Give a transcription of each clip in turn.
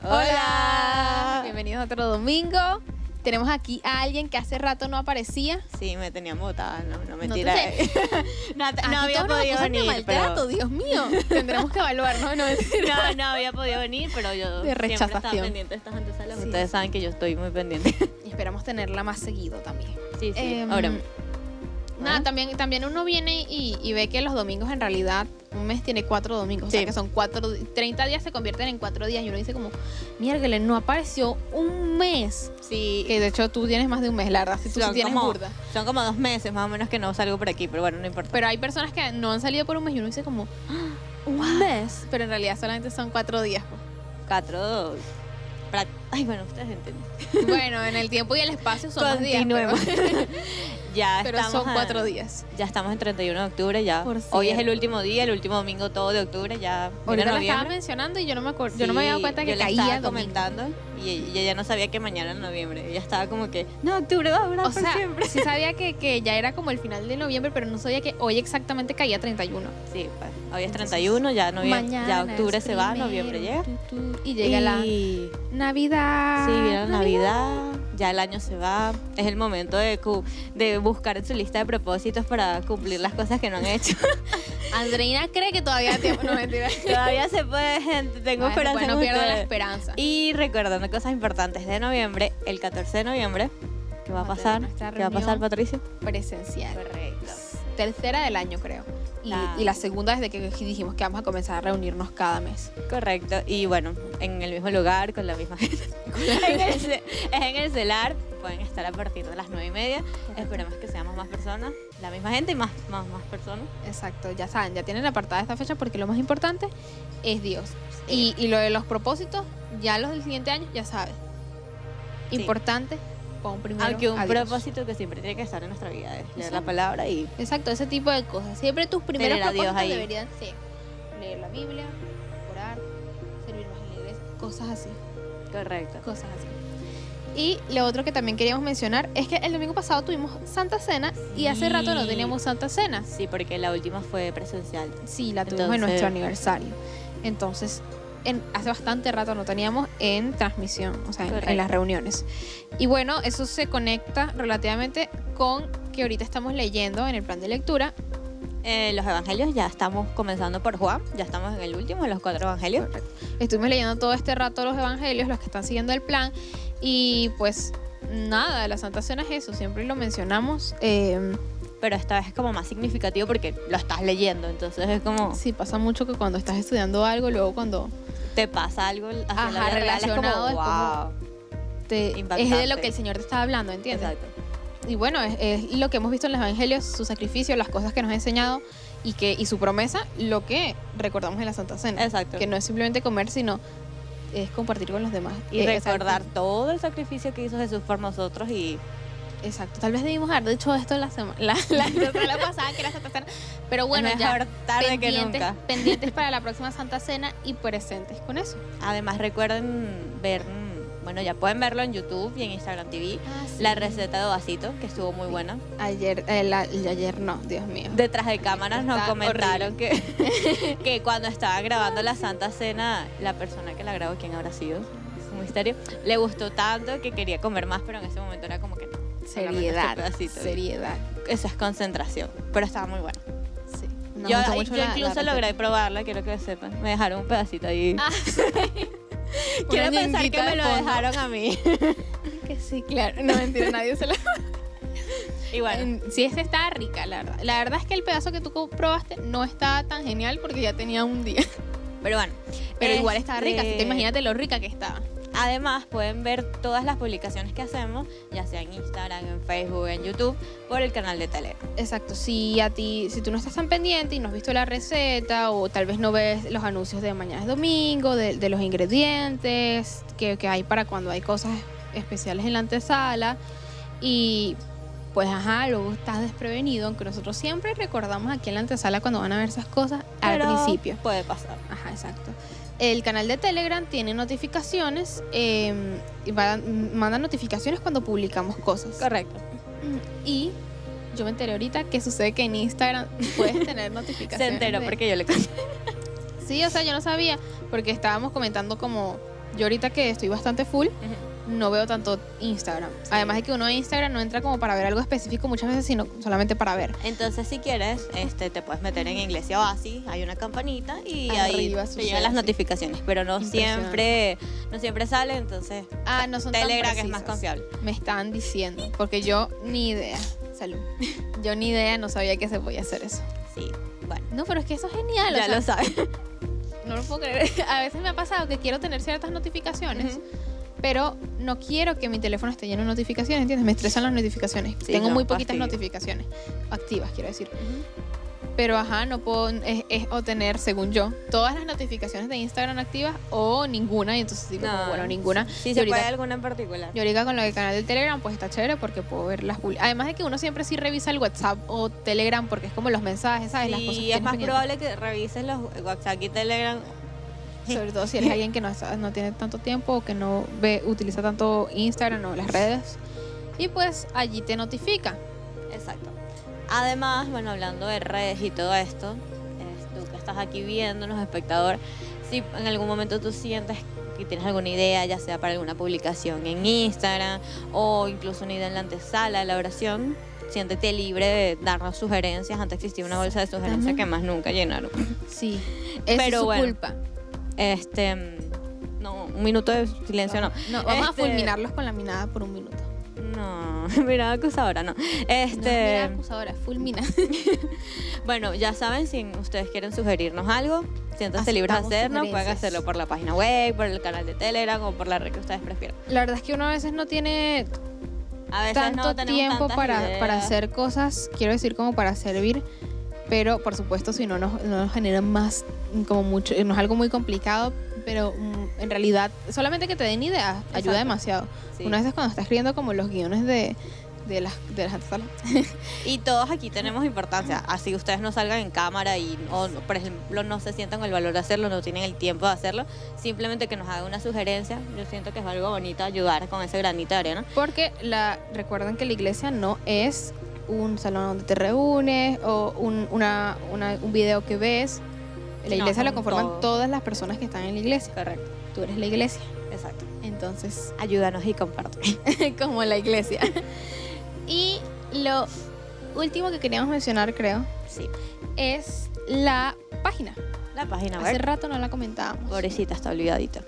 Hola. Bienvenidos a otro domingo. Tenemos aquí a alguien que hace rato no aparecía. Sí, me tenían botada, no No mentira. te No, Aquí había todos nos podido acusan de venir, maltrato, pero... Dios mío. Tendremos que evaluar, ¿no? No, mentira. No había podido venir, pero yo De siempre estaba rechazación. pendiente de estas antesalas. Sí. Ustedes saben que yo estoy muy pendiente. Y esperamos tenerla más seguido también. Sí, Nada, ¿Ah? también uno viene y ve que los domingos en realidad, un mes tiene 4 domingos, o sea Sí. que son 30 días se convierten en 4 días y uno dice como, miércoles, no apareció un mes. Sí, Que de hecho tú tienes más de un mes, la verdad, si tú sí tienes burda. son como 2 meses más o menos que no salgo por aquí, pero bueno, no importa. Pero hay personas que no han salido por un mes y uno dice como, "Ah, un mes", pero en realidad solamente son 4 días. Pues. 4... Ay, bueno, ustedes entienden. Bueno, en el tiempo y el espacio son más días. Continuemos. Ya Pero estamos son 4 días. Ya estamos en 31 de octubre, ya. Por Hoy es el cierto. último día, el último domingo todo de octubre, ya. viene Ahorita la estaba noviembre. mencionando y yo no me acuerdo, yo no me había dado cuenta que yo le caía estaba domingo. comentando y ella no sabía que mañana era noviembre. Ella estaba como que, no, octubre va a durar O por sea, siempre. sí sabía que ya era como el final de noviembre, pero no sabía que hoy exactamente caía 31. Sí, pues, hoy es Entonces, 31, ya noviembre, Mañana ya octubre es se va, primero, noviembre llega. y llega la Y Navidad. sí, viene la Navidad, ya el año se va. Es el momento de buscar en su lista de propósitos para cumplir las cosas que no han hecho. Andreina cree que todavía hay tiempo, no mentira. Todavía se puede, gente, tengo esperanza Pues en no pierdo la ustedes. esperanza. Y recordando cosas importantes de noviembre, el 14 de noviembre, ¿qué va a Vamos a pasar? tener nuestra ¿Qué va a pasar, reunión Patricia? Presencial. Correcto. Tercera del año, creo. Y la segunda desde que dijimos que vamos a comenzar a reunirnos cada mes. Correcto. Y bueno, en el mismo lugar, con la misma gente. Es en el CELAR. Pueden estar a partir de las 9:30. Esperemos que seamos más personas. La misma gente y más personas. Exacto, ya saben, ya tienen apartada esta fecha porque lo más importante es Dios. Y lo de los propósitos, ya los del siguiente año, ya sabes. Sí. Importante, pon primero Aunque un a Dios. propósito que siempre tiene que estar en nuestra vida es leer la Exacto. palabra y Exacto, ese tipo de cosas. Siempre tus primeros Tener a Dios propósitos ahí. deberían ser leer la Biblia, orar, servir más en la iglesia, cosas así, correcto. cosas así. Y lo otro que también queríamos mencionar es que el domingo pasado tuvimos Santa Cena y hace rato no Sí. teníamos Santa Cena. Sí, porque la última fue presencial. Sí, la tuvimos en Entonces- nuestro aniversario. Entonces, hace bastante rato no teníamos en transmisión, o sea, en Correcto. las reuniones. Y bueno, eso se conecta relativamente con que ahorita estamos leyendo en el plan de lectura. Los evangelios ya estamos comenzando por Juan, ya estamos en el último de los 4 evangelios. Estuvimos leyendo todo este rato los evangelios, los que están siguiendo el plan. Y pues nada, la Santa Cena es eso, siempre lo mencionamos. Pero esta vez es como más significativo porque lo estás leyendo, entonces es como Sí, pasa mucho que cuando estás estudiando algo, luego cuando te pasa algo hacia Ajá, la vida real, relacionado, es es como, como- wow. es de Impactante. lo que el Señor te está hablando, ¿entiendes? Exacto. Y bueno, es lo que hemos visto en los evangelios, su sacrificio, las cosas que nos ha enseñado y su promesa, lo que recordamos en la Santa Cena. Exacto. Que no es simplemente comer, sino es compartir con los demás. Y Exacto. recordar todo el sacrificio que hizo Jesús por nosotros y Exacto. Tal vez debimos haber dicho esto la semana pasada, que era Santa Cena. Pero bueno, es ya mejor tarde que nunca. pendientes para la próxima Santa Cena y presentes con eso. Además recuerden ver, bueno, ya pueden verlo en YouTube y en Instagram TV, la receta de vasito, que estuvo muy buena. Ayer no, Dios mío. Detrás de cámaras nos Está comentaron que cuando estaba grabando la Santa Cena, la persona que la grabó, ¿quién habrá sido? Es un misterio. Le gustó tanto que quería comer más, pero en ese momento era como que no. solamente Seriedad. este pedacito. Seriedad. Eso es concentración, pero estaba muy bueno. Sí. Nos Yo gustó mucho la incluso receta. logré probarla, quiero que sepan. Me dejaron un pedacito ahí. Ah, Quiero una pensar que ñenguita me de lo fondo. dejaron a mí. que sí, claro. No, mentira, nadie se la... Y bueno, Sí, esta está rica, la verdad. La verdad es que el pedazo que tú probaste no estaba tan genial porque ya tenía un día. pero bueno. Pero igual estaba rica, así que Este, imagínate lo rica que estaba. Además, pueden ver todas las publicaciones que hacemos, ya sea en Instagram, en Facebook, en YouTube, por el canal de Telegram. Exacto, si tú no estás tan pendiente y no has visto la receta o tal vez no ves los anuncios de mañana es domingo, de los ingredientes que hay para cuando hay cosas especiales en la antesala y pues luego estás desprevenido, aunque nosotros siempre recordamos aquí en la antesala cuando van a ver esas cosas Pero al principio. puede pasar. Ajá, exacto. El canal de Telegram tiene notificaciones y manda notificaciones cuando publicamos cosas. Correcto. Y yo me enteré ahorita que sucede que en Instagram puedes tener notificaciones. Se enteró porque yo le conté. Sí, o sea, yo no sabía, porque estábamos comentando como Yo ahorita que estoy bastante full, no veo tanto Instagram. Sí. Además de que uno en Instagram no entra como para ver algo específico muchas veces, sino solamente para ver. Entonces, si quieres, te puedes meter en Iglesia Oasis, hay una campanita y arriba ahí te llegan las notificaciones, pero no siempre sale, entonces no son Telegram es más confiable. Me están diciendo, porque yo ni idea, salud, yo ni idea, no sabía que se podía hacer eso. Sí, bueno. No, pero es que eso es genial. Ya lo sabes. No lo puedo creer. A veces me ha pasado que quiero tener ciertas notificaciones, pero no quiero que mi teléfono esté lleno de notificaciones, ¿entiendes? Me estresan las notificaciones. Sí, Tengo muy poquitas notificaciones activas, quiero decir. Pero no puedo o tener, según yo, todas las notificaciones de Instagram activas o ninguna. Y entonces digo, bueno, ninguna. Sí, se puede alguna en particular. Y ahorita con lo del canal del Telegram, pues está chévere porque puedo ver las publicaciones. Además de que uno siempre sí revisa el WhatsApp o Telegram porque es como los mensajes, ¿sabes? Sí, las cosas que es más pendientes. probable que revises los WhatsApp y Telegram. Sobre todo si eres alguien que no tiene tanto tiempo o que no utiliza tanto Instagram o las redes. Y pues allí te notifica. Exacto. Además, bueno, hablando de redes y todo esto, tú que estás aquí viéndonos, espectador, si en algún momento tú sientes que tienes alguna idea, ya sea para alguna publicación en Instagram o incluso una idea en la antesala de la oración, siéntete libre de darnos sugerencias. Antes existía una bolsa de sugerencias que más nunca llenaron. Sí, es su culpa. No, un minuto de silencio no. No, vamos a fulminarlos con la mirada por un minuto. No, mirada acusadora no. No es mirada acusadora, fulmina. Bueno, ya saben, si ustedes quieren sugerirnos algo, siéntanse libres de hacerlo. Pueden hacerlo por la página web, por el canal de Telegram o por la red que ustedes prefieran. La verdad es que uno a veces no tiene tanto tiempo para hacer cosas, quiero decir, como para servir. Pero, por supuesto, si no nos genera más, como mucho, no es algo muy complicado, pero en realidad, solamente que te den ideas ayuda demasiado. Sí. Una vez cuando está escribiendo como los guiones de las antesalas. Y todos aquí tenemos importancia. Así ustedes no salgan en cámara o, por ejemplo, no se sientan con el valor de hacerlo, no tienen el tiempo de hacerlo. Simplemente que nos hagan una sugerencia. Yo siento que es algo bonito ayudar con ese granito de arena. Porque recuerden que la iglesia no es un salón donde te reúnes o un video que ves. La iglesia lo conforman todas las personas que están en la iglesia. Correcto. Tú eres la iglesia. Exacto. Entonces, ayúdanos y comparte. Como la iglesia. Y lo último que queríamos mencionar, creo, es la página. La página web. Hace rato no la comentábamos. Pobrecita, está olvidadita.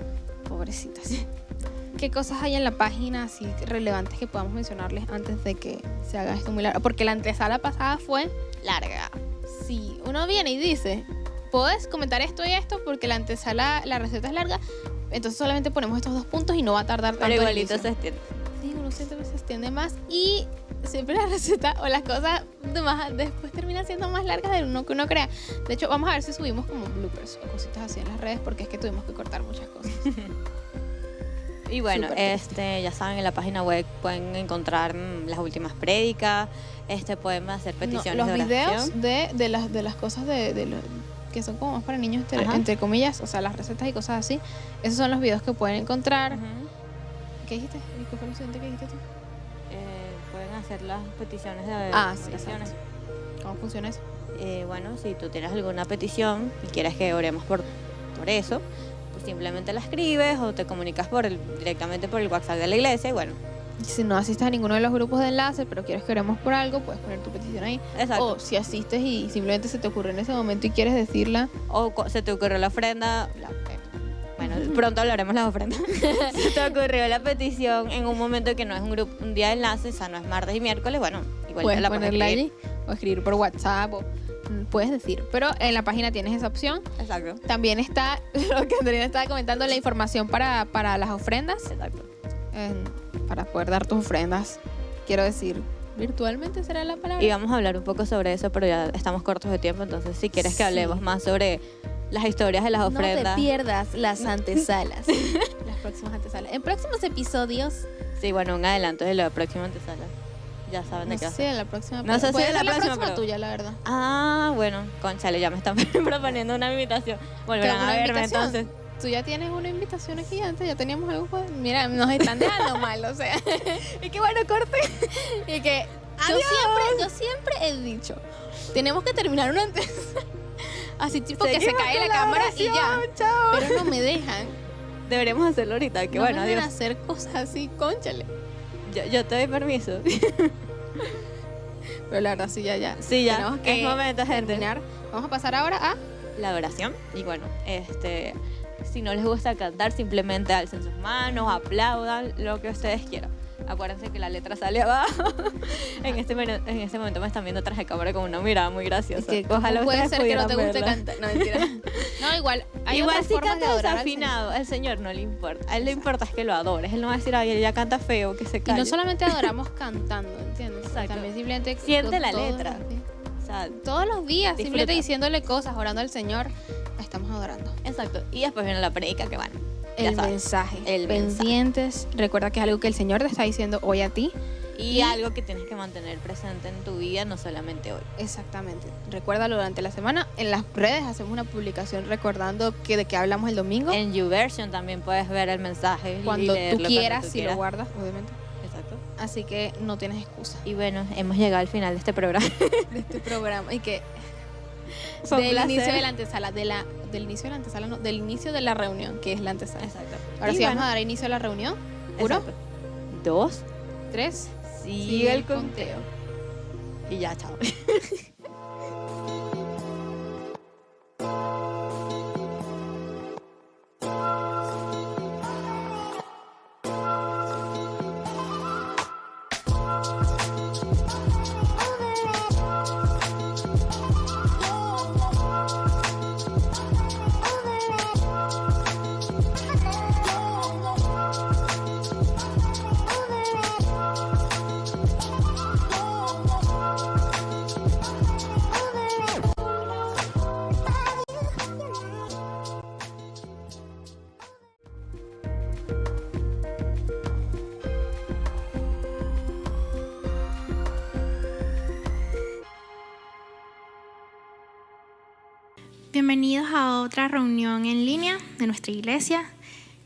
Pobrecita, sí. ¿Qué cosas hay en la página así relevantes que podamos mencionarles antes de que se haga esto muy largo? Porque la antesala pasada fue larga. Sí, uno viene y dice, puedes comentar esto y esto porque la antesala, la receta es larga, entonces solamente ponemos estos 2 puntos y no va a tardar tanto. Pero igualito se extiende. Sí, uno siente que se extiende más y siempre la receta o las cosas después terminan siendo más largas de lo que uno crea. De hecho, vamos a ver si subimos como bloopers o cositas así en las redes porque es que tuvimos que cortar muchas cosas. Y bueno, ya saben, en la página web pueden encontrar las últimas prédicas, pueden hacer peticiones los de oración. videos de las cosas que son como más para niños, entre comillas, o sea, las recetas y cosas así. Esos son los videos que pueden encontrar. ¿Qué dijiste? ¿Qué fue lo siguiente que dijiste tú? Pueden hacer las peticiones de oraciones. Sí, ¿cómo funciona eso? Bueno, si tú tienes alguna petición y quieres que oremos por eso, pues simplemente la escribes o te comunicas directamente por el WhatsApp de la iglesia y bueno. Si no asistes a ninguno de los grupos de enlace, pero quieres que oremos por algo, puedes poner tu petición ahí. Exacto. O si asistes y simplemente se te ocurre en ese momento y quieres decirla. O se te ocurrió la ofrenda. Bueno, pronto hablaremos de las ofrendas. Se te ocurrió la petición en un momento que no es un día de enlace, o sea, no es martes y miércoles, bueno, igual puedes la ponerla allí o escribir por WhatsApp o puedes decir, pero en la página tienes esa opción. Exacto. También está lo que Andrea estaba comentando, la información para las ofrendas. Exacto. Para poder dar tus ofrendas, quiero decir, virtualmente será la palabra. Y vamos a hablar un poco sobre eso, pero ya estamos cortos de tiempo, entonces si quieres que hablemos más sobre las historias de las ofrendas. No te pierdas las antesalas. Las próximas antesalas. En próximos episodios. Sí, bueno, un adelanto de la próxima antesala. Ya saben de qué va a ser. La próxima. No sé si es la próxima pero tuya, la verdad. Ah, bueno, conchale, ya me están proponiendo una invitación. Volverán a verme entonces. Tú ya tienes una invitación aquí antes, ya teníamos algo. Mira, nos están dejando mal, o sea. Y que bueno, corte. Y que yo siempre he dicho, tenemos que terminar una antesala. Así tipo que se cae la cámara y ya. Chao. Pero no me dejan. Deberíamos hacerlo ahorita, que no bueno, me dejen adiós. hacer cosas así, cónchale. Yo te doy permiso. Pero la verdad, sí, ya. Sí, ya, Tenemos que es momento, gente. terminar. Vamos a pasar ahora a... La oración. Y bueno, si no les gusta cantar, simplemente alcen sus manos, aplaudan, lo que ustedes quieran. Acuérdense que la letra sale abajo. en este momento me están viendo tras de cámara con una mirada muy graciosa. Que, Ojalá puede ustedes ser que no te pudieran guste verla. cantar. No, mentira. No, igual. Hay Igual otras si formas de cantas adorar al desafinado, al Señor no le importa. A él le importa es que lo adores. Él no va a decir, ay, ella canta feo, que se Señor. Y calle. no solamente adoramos cantando, ¿entiendes? Exacto. También simplemente... Siente la todos letra. los días. O sea, Todos los días, Disfruta. simplemente diciéndole cosas, orando al Señor, estamos adorando. exacto. Y después viene la predica, que bueno, ya El sabes. mensaje. El mensaje. Pendientes. Recuerda que es algo que el Señor te está diciendo hoy a ti. Y algo que tienes que mantener presente en tu vida, no solamente hoy. Exactamente. Recuérdalo durante la semana. En las redes hacemos una publicación recordando de qué hablamos el domingo. En YouVersion también puedes ver el mensaje y Cuando leerlo tú quieras, tú si quieras. lo guardas, obviamente. Exacto. Así que no tienes excusa Y bueno, hemos llegado al final de este programa. de este programa. Y que Fue un del placer. inicio de la antesala, del inicio de la antesala, no, del inicio de la reunión, que es la antesala. Exacto. Ahora Y sí bueno, vamos a dar inicio a la reunión. 1, exacto. 2, 3. sigue el conteo. Y ya, chao. Bienvenidos a otra reunión en línea de nuestra iglesia.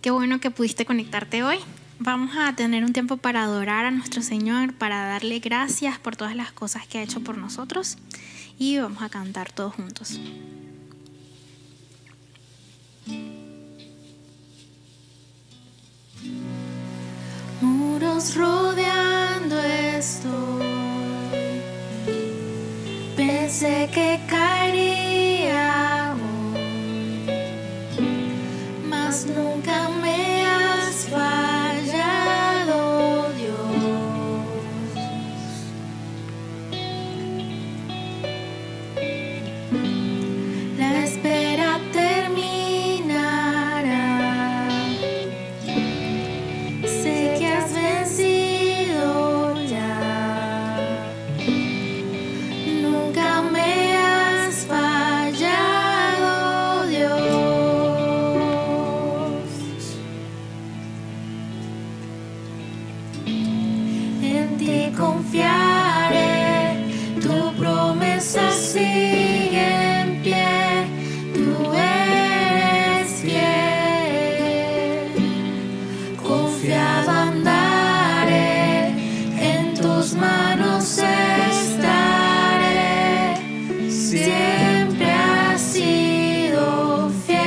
Qué bueno que pudiste conectarte hoy. Vamos a tener un tiempo para adorar a nuestro Señor, para darle gracias por todas las cosas que ha hecho por nosotros y vamos a cantar todos juntos. Muros rodeando estoy. Pensé que caería hoy, mas nunca me has fallado, Dios. La espera terminará. Sé que has vencido ya. Nunca me has fallado, Dios. En ti confiaré, tu promesa sigue en pie, tú eres fiel. Confiado andaré, en tus manos estaré, siempre has sido fiel.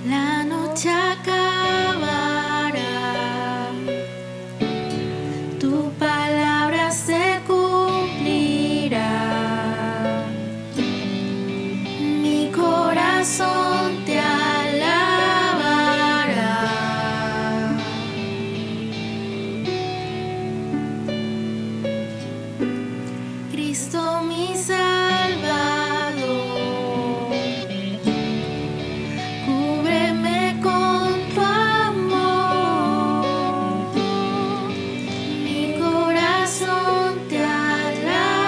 La noche acabará, tu palabra se cumplirá. Mi corazón te alabará. Cristo mi Salvador, cúbreme con tu amor. Mi corazón te alabará.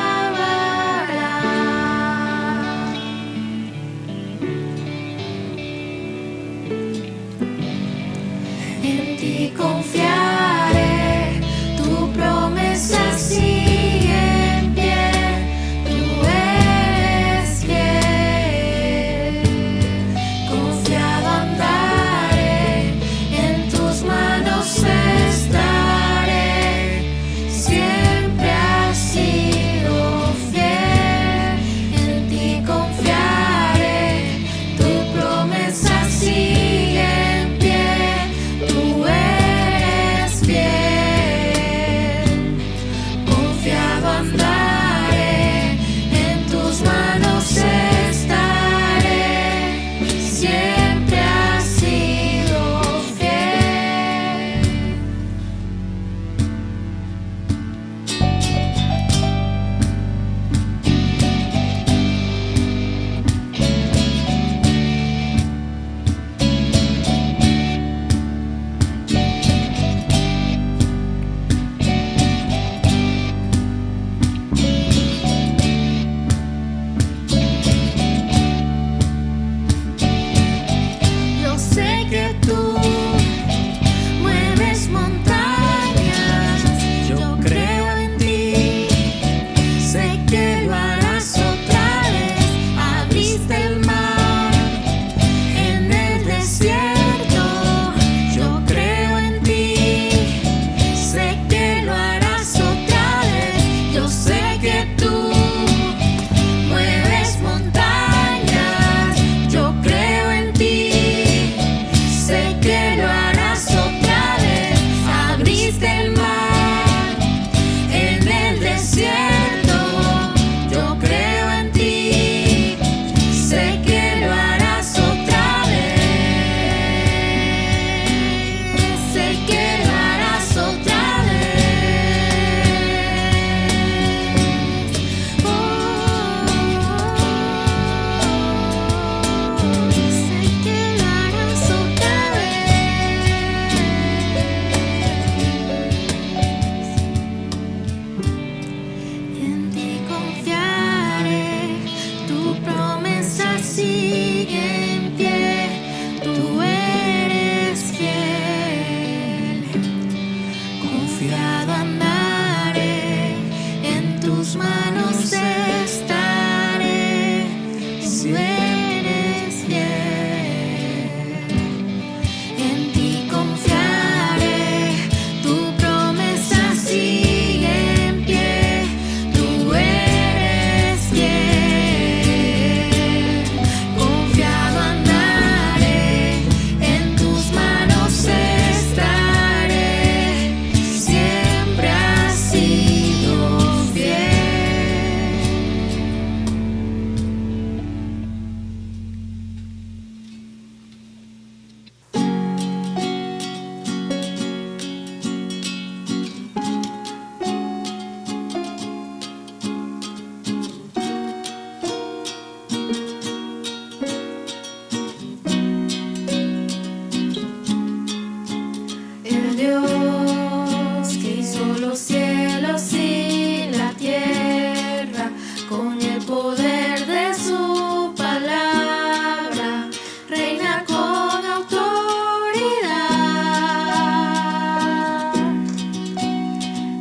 poder de su palabra reina con autoridad.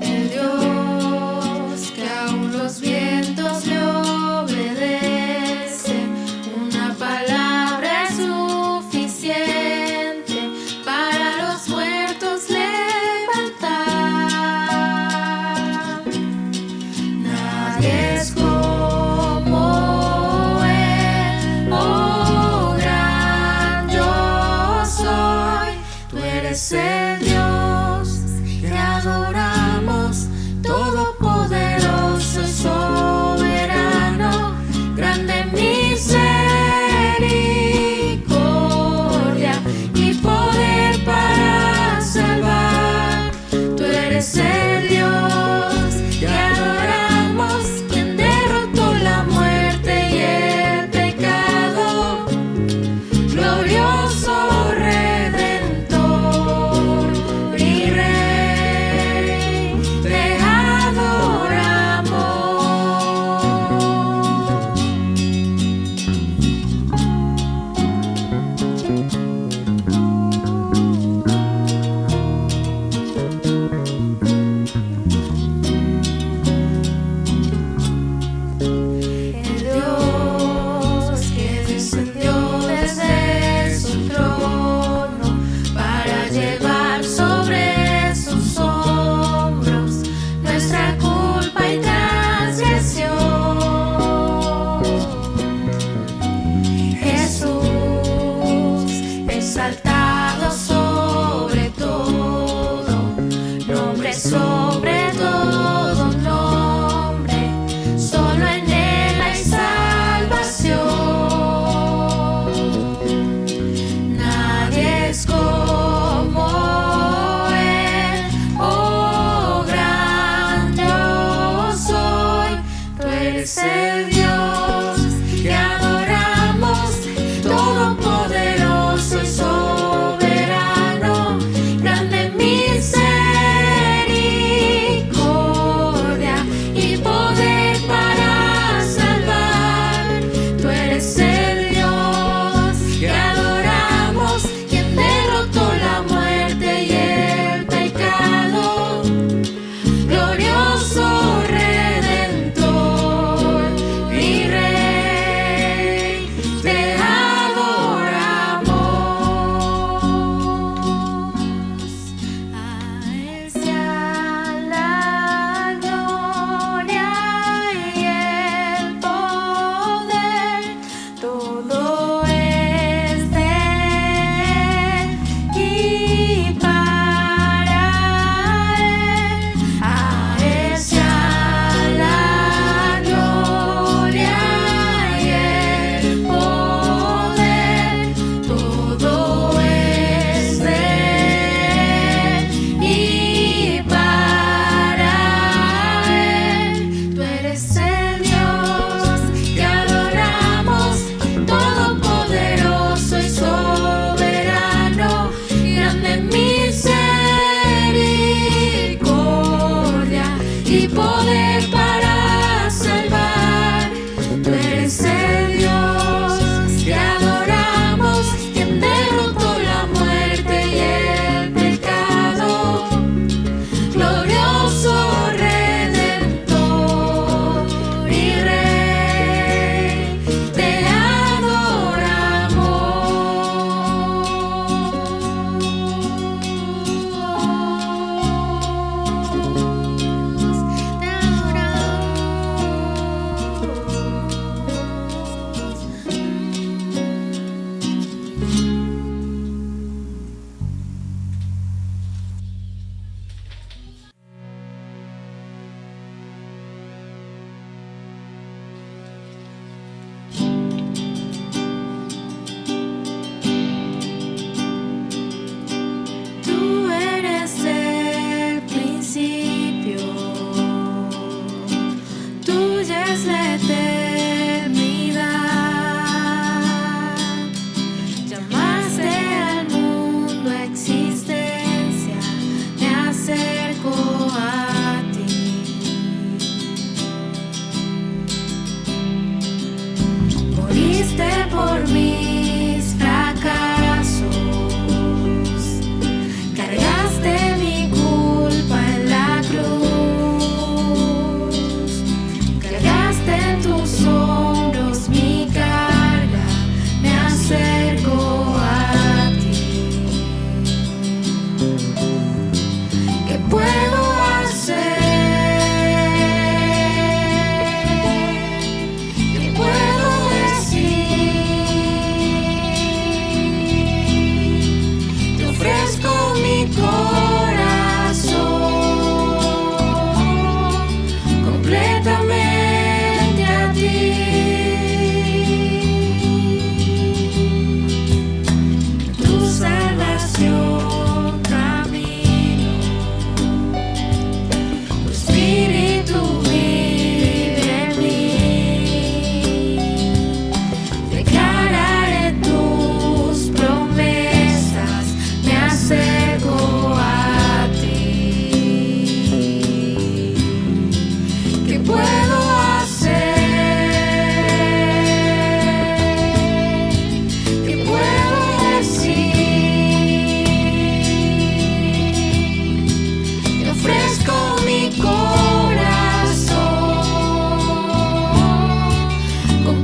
El Dios que aún los vientos le obedecen, una palabra es suficiente para los muertos levantar. Nadie es como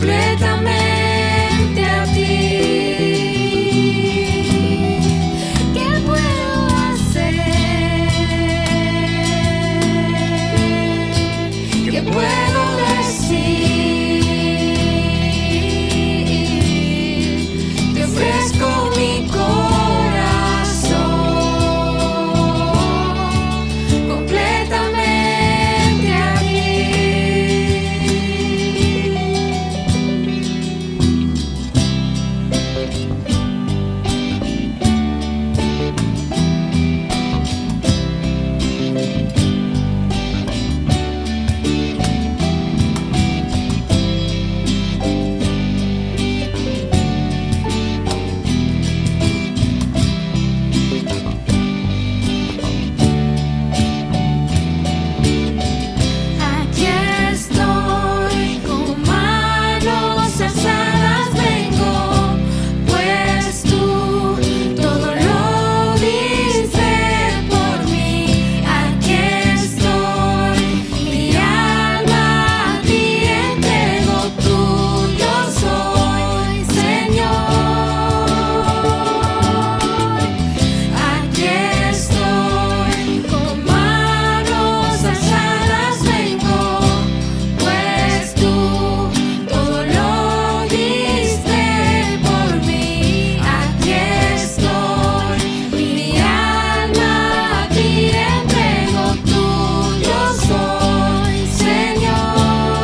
completamente a ti. ¿Qué puedo hacer? ¿Qué puedo decir? Te ofrezco mi corazón completamente a ti. Aquí estoy con manos alzadas, vengo, pues tú todo lo diste por mí. Aquí estoy, mi alma a ti entrego, tuyo soy, Señor. Aquí estoy con manos alzadas, vengo, pues tú todo lo diste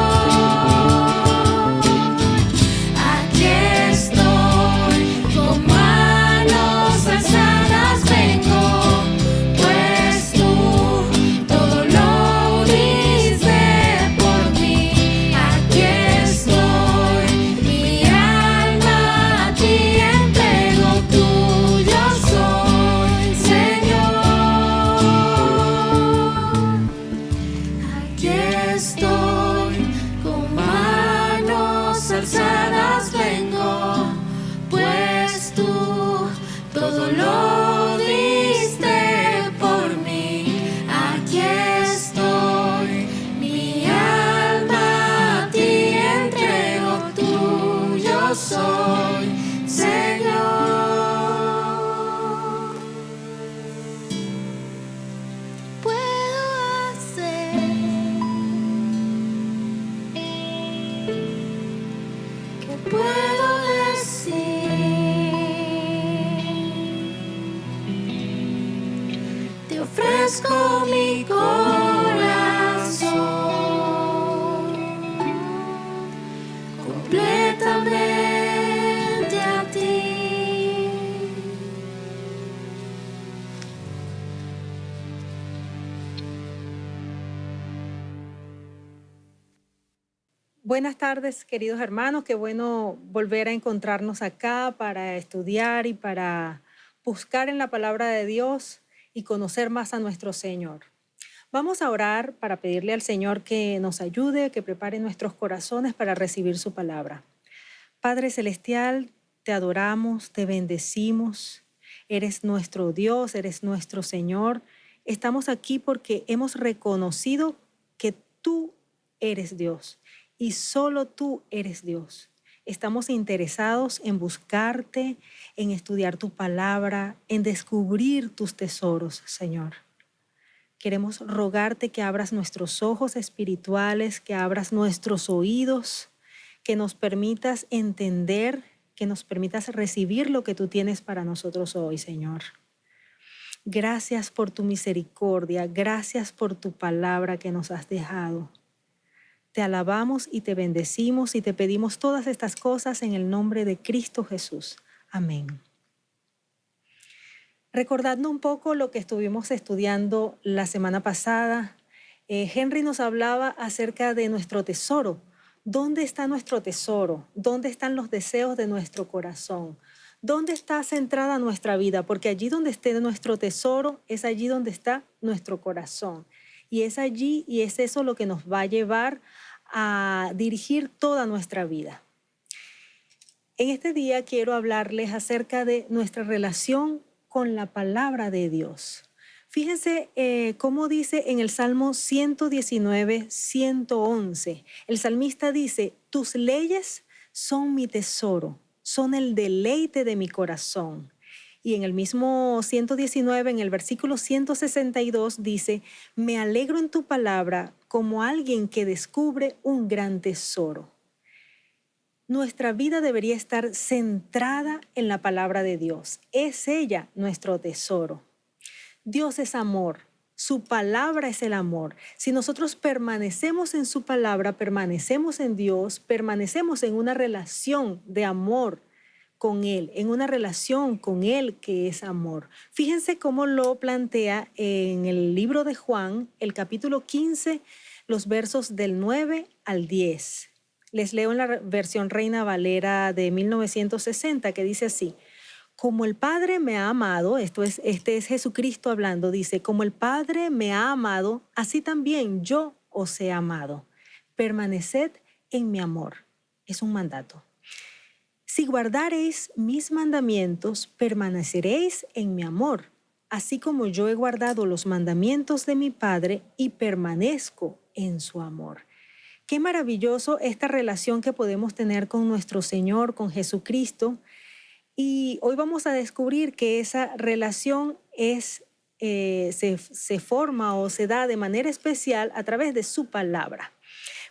por mí. Aquí estoy, mi alma a ti entrego, tuyo soy, Señor. Aquí estoy con manos alzadas, vengo, pues tú todo lo diste por mí. Aquí estoy, mi alma a ti entrego, tuyo soy, Señor. Aquí estoy con manos alzadas, vengo, pues tú todo lo diste por mí. Aquí estoy, mi alma a ti entrego, tuyo soy, Señor. Puedo hacer, ¿qué puedo decir? Te ofrezco mi corazón completamente a ti. Buenas tardes, queridos hermanos. Qué bueno volver a encontrarnos acá para estudiar y para buscar en la palabra de Dios y conocer más a nuestro Señor. Vamos a orar para pedirle al Señor que nos ayude, que prepare nuestros corazones para recibir su palabra. Padre Celestial, te adoramos, te bendecimos. Eres nuestro Dios, eres nuestro Señor. Estamos aquí porque hemos reconocido que tú eres Dios y solo tú eres Dios. Estamos interesados en buscarte, en estudiar tu palabra, en descubrir tus tesoros, Señor. Queremos rogarte que abras nuestros ojos espirituales, que abras nuestros oídos, que nos permitas entender, que nos permitas recibir lo que tú tienes para nosotros hoy, Señor. Gracias por tu misericordia, gracias por tu palabra que nos has dejado. Te alabamos y te bendecimos y te pedimos todas estas cosas en el nombre de Cristo Jesús. Amén. Recordando un poco lo que estuvimos estudiando la semana pasada, Henry nos hablaba acerca de nuestro tesoro. ¿Dónde está nuestro tesoro? ¿Dónde están los deseos de nuestro corazón? ¿Dónde está centrada nuestra vida? Porque allí donde esté nuestro tesoro es allí donde está nuestro corazón. Y es allí y es eso lo que nos va a llevar a dirigir toda nuestra vida. En este día quiero hablarles acerca de nuestra relación con la palabra de Dios. Fíjense cómo dice en el Salmo 119, 111. El salmista dice, tus leyes son mi tesoro, son el deleite de mi corazón. Y en el mismo 119, en el versículo 162, dice, me alegro en tu palabra como alguien que descubre un gran tesoro. Nuestra vida debería estar centrada en la palabra de Dios. Es ella nuestro tesoro. Dios es amor. Su palabra es el amor. Si nosotros permanecemos en su palabra, permanecemos en Dios, permanecemos en una relación de amor con Él, en una relación con Él que es amor. Fíjense cómo lo plantea en el libro de Juan, el capítulo 15, los versos del 9 al 10. Les leo en la versión Reina Valera de 1960, que dice así: como el Padre me ha amado, este es Jesucristo hablando, dice, como el Padre me ha amado, así también yo os he amado. Permaneced en mi amor. Es un mandato. Si guardareis mis mandamientos, permaneceréis en mi amor, así como yo he guardado los mandamientos de mi Padre y permanezco en su amor. Qué maravilloso esta relación que podemos tener con nuestro Señor, con Jesucristo. Y hoy vamos a descubrir que esa relación se forma o se da de manera especial a través de su palabra.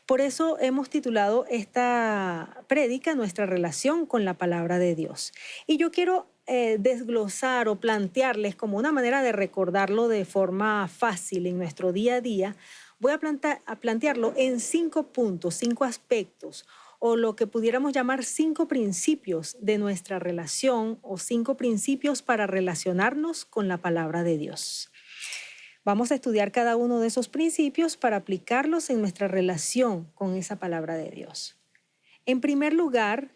Por eso hemos titulado esta prédica Nuestra relación con la palabra de Dios. Y yo quiero desglosar o plantearles como una manera de recordarlo de forma fácil en nuestro día a día. Voy a plantearlo en 5 puntos, 5 aspectos, o lo que pudiéramos llamar 5 principios de nuestra relación o 5 principios para relacionarnos con la palabra de Dios. Vamos a estudiar cada uno de esos principios para aplicarlos en nuestra relación con esa palabra de Dios. En primer lugar,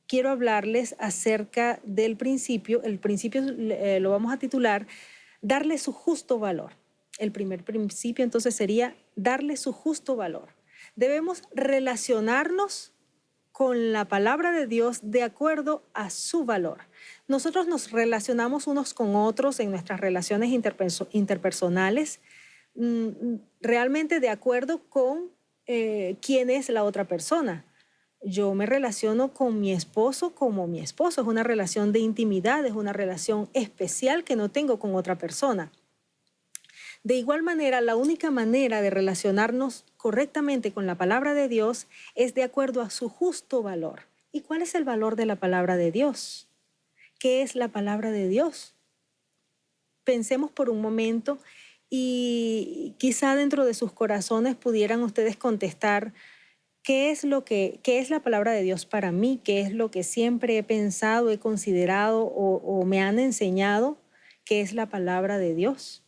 quiero hablarles acerca del principio. El principio lo vamos a titular darle su justo valor. El primer principio entonces sería darle su justo valor. Debemos relacionarnos con la palabra de Dios de acuerdo a su valor. Nosotros nos relacionamos unos con otros en nuestras relaciones interpersonales, realmente de acuerdo con quién es la otra persona. Yo me relaciono con mi esposo como mi esposo. Es una relación de intimidad, es una relación especial que no tengo con otra persona. De igual manera, la única manera de relacionarnos correctamente con la palabra de Dios es de acuerdo a su justo valor. ¿Y cuál es el valor de la palabra de Dios? ¿Qué es la palabra de Dios? Pensemos por un momento y quizá dentro de sus corazones pudieran ustedes contestar qué es la palabra de Dios para mí, qué es lo que siempre he pensado, he considerado o me han enseñado que es la palabra de Dios.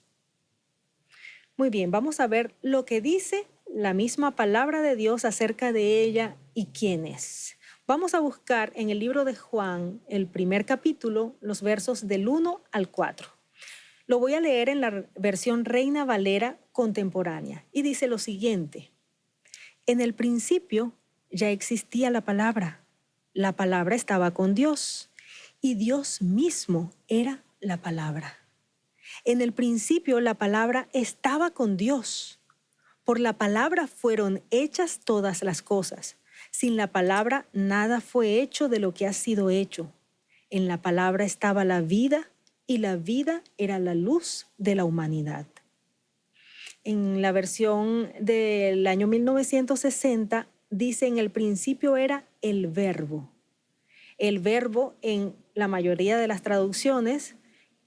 Muy bien, vamos a ver lo que dice la misma palabra de Dios acerca de ella y quién es. Vamos a buscar en el libro de Juan, el primer capítulo, los versos del 1 al 4. Lo voy a leer en la versión Reina Valera contemporánea y dice lo siguiente: en el principio ya existía la palabra estaba con Dios y Dios mismo era la palabra. En el principio la palabra estaba con Dios. Por la palabra fueron hechas todas las cosas. Sin la palabra nada fue hecho de lo que ha sido hecho. En la palabra estaba la vida y la vida era la luz de la humanidad. En la versión del año 1960 dice: en el principio era el verbo. El verbo en la mayoría de las traducciones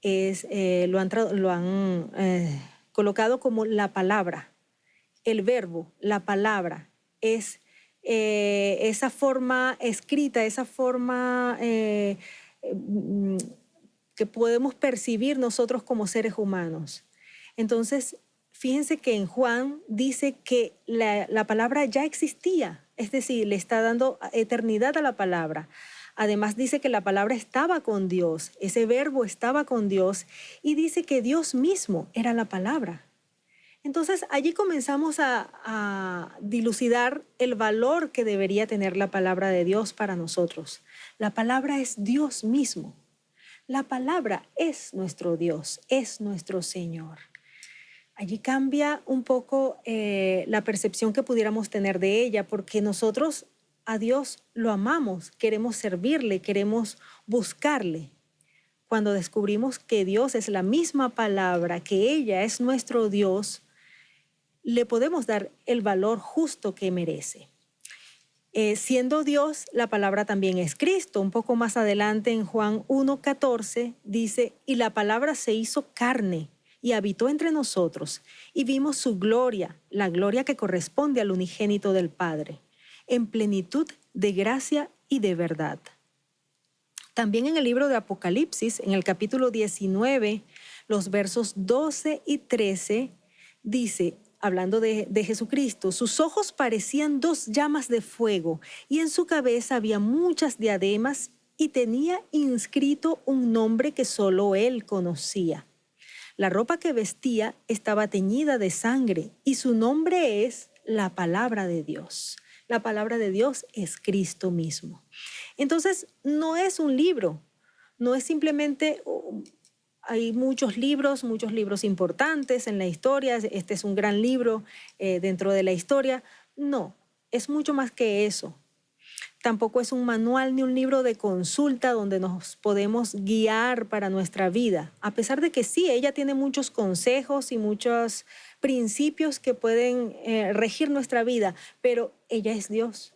lo han colocado como la palabra. El verbo, la palabra, es esa forma escrita, esa forma que podemos percibir nosotros como seres humanos. Entonces, fíjense que en Juan dice que la palabra ya existía, es decir, le está dando eternidad a la palabra. Además dice que la palabra estaba con Dios, ese verbo estaba con Dios, y dice que Dios mismo era la palabra. Entonces allí comenzamos a dilucidar el valor que debería tener la palabra de Dios para nosotros. La palabra es Dios mismo. La palabra es nuestro Dios, es nuestro Señor. Allí cambia un poco la percepción que pudiéramos tener de ella, porque nosotros a Dios lo amamos, queremos servirle, queremos buscarle. Cuando descubrimos que Dios es la misma palabra, que ella es nuestro Dios, le podemos dar el valor justo que merece. Siendo Dios, la palabra también es Cristo. Un poco más adelante en Juan 1:14 dice, y la palabra se hizo carne y habitó entre nosotros, y vimos su gloria, la gloria que corresponde al unigénito del Padre, en plenitud de gracia y de verdad. También en el libro de Apocalipsis, en el capítulo 19, los versos 12 y 13, dice, hablando de Jesucristo, sus ojos parecían 2 llamas de fuego y en su cabeza había muchas diademas y tenía inscrito un nombre que solo él conocía. La ropa que vestía estaba teñida de sangre y su nombre es la palabra de Dios. La palabra de Dios es Cristo mismo. Entonces, no es un libro, no es simplemente... Hay muchos libros importantes en la historia. Este es un gran libro dentro de la historia. No, es mucho más que eso. Tampoco es un manual ni un libro de consulta donde nos podemos guiar para nuestra vida. A pesar de que sí, ella tiene muchos consejos y muchos principios que pueden regir nuestra vida, pero ella es Dios.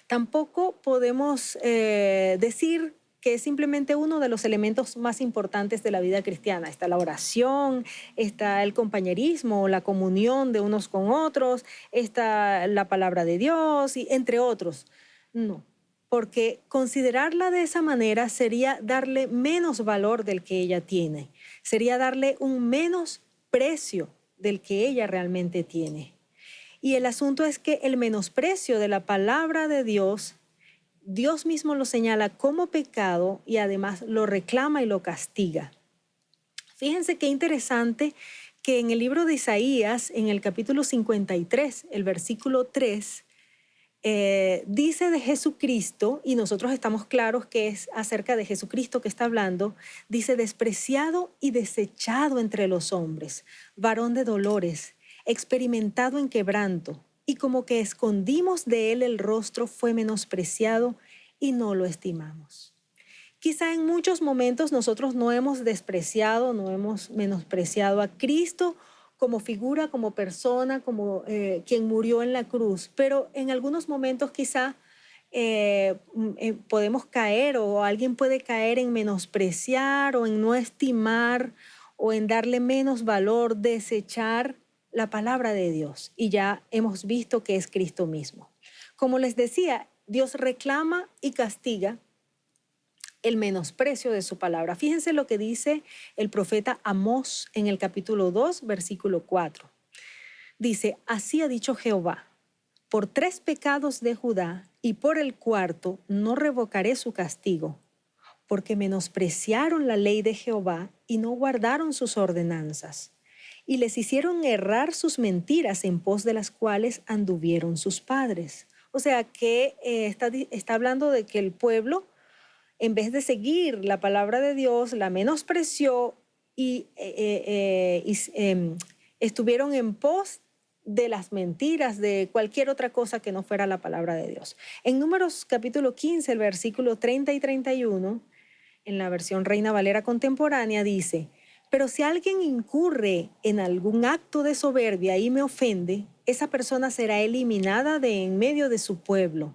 Tampoco podemos decir que es simplemente uno de los elementos más importantes de la vida cristiana. Está la oración, está el compañerismo, la comunión de unos con otros, está la palabra de Dios, y entre otros. No, porque considerarla de esa manera sería darle menos valor del que ella tiene, sería darle un menos precio del que ella realmente tiene. Y el asunto es que el menosprecio de la palabra de Dios mismo lo señala como pecado y además lo reclama y lo castiga. Fíjense qué interesante que en el libro de Isaías, en el capítulo 53, el versículo 3, dice de Jesucristo, y nosotros estamos claros que es acerca de Jesucristo que está hablando, dice, despreciado y desechado entre los hombres, varón de dolores, experimentado en quebranto, y como que escondimos de él el rostro, fue menospreciado y no lo estimamos. Quizá en muchos momentos nosotros no hemos despreciado, no hemos menospreciado a Cristo como figura, como persona, como quien murió en la cruz, pero en algunos momentos quizá podemos caer o alguien puede caer en menospreciar o en no estimar o en darle menos valor, desechar la palabra de Dios, y ya hemos visto que es Cristo mismo. Como les decía, Dios reclama y castiga el menosprecio de su palabra. Fíjense lo que dice el profeta Amós en el capítulo 2, versículo 4. Dice, así ha dicho Jehová, por 3 pecados de Judá y por el 4º no revocaré su castigo, porque menospreciaron la ley de Jehová y no guardaron sus ordenanzas, y les hicieron errar sus mentiras en pos de las cuales anduvieron sus padres. O sea que está hablando de que el pueblo, en vez de seguir la palabra de Dios, la menospreció y estuvieron en pos de las mentiras, de cualquier otra cosa que no fuera la palabra de Dios. En Números capítulo 15, el versículo 30 y 31, en la versión Reina Valera contemporánea, dice, pero si alguien incurre en algún acto de soberbia y me ofende, esa persona será eliminada de en medio de su pueblo.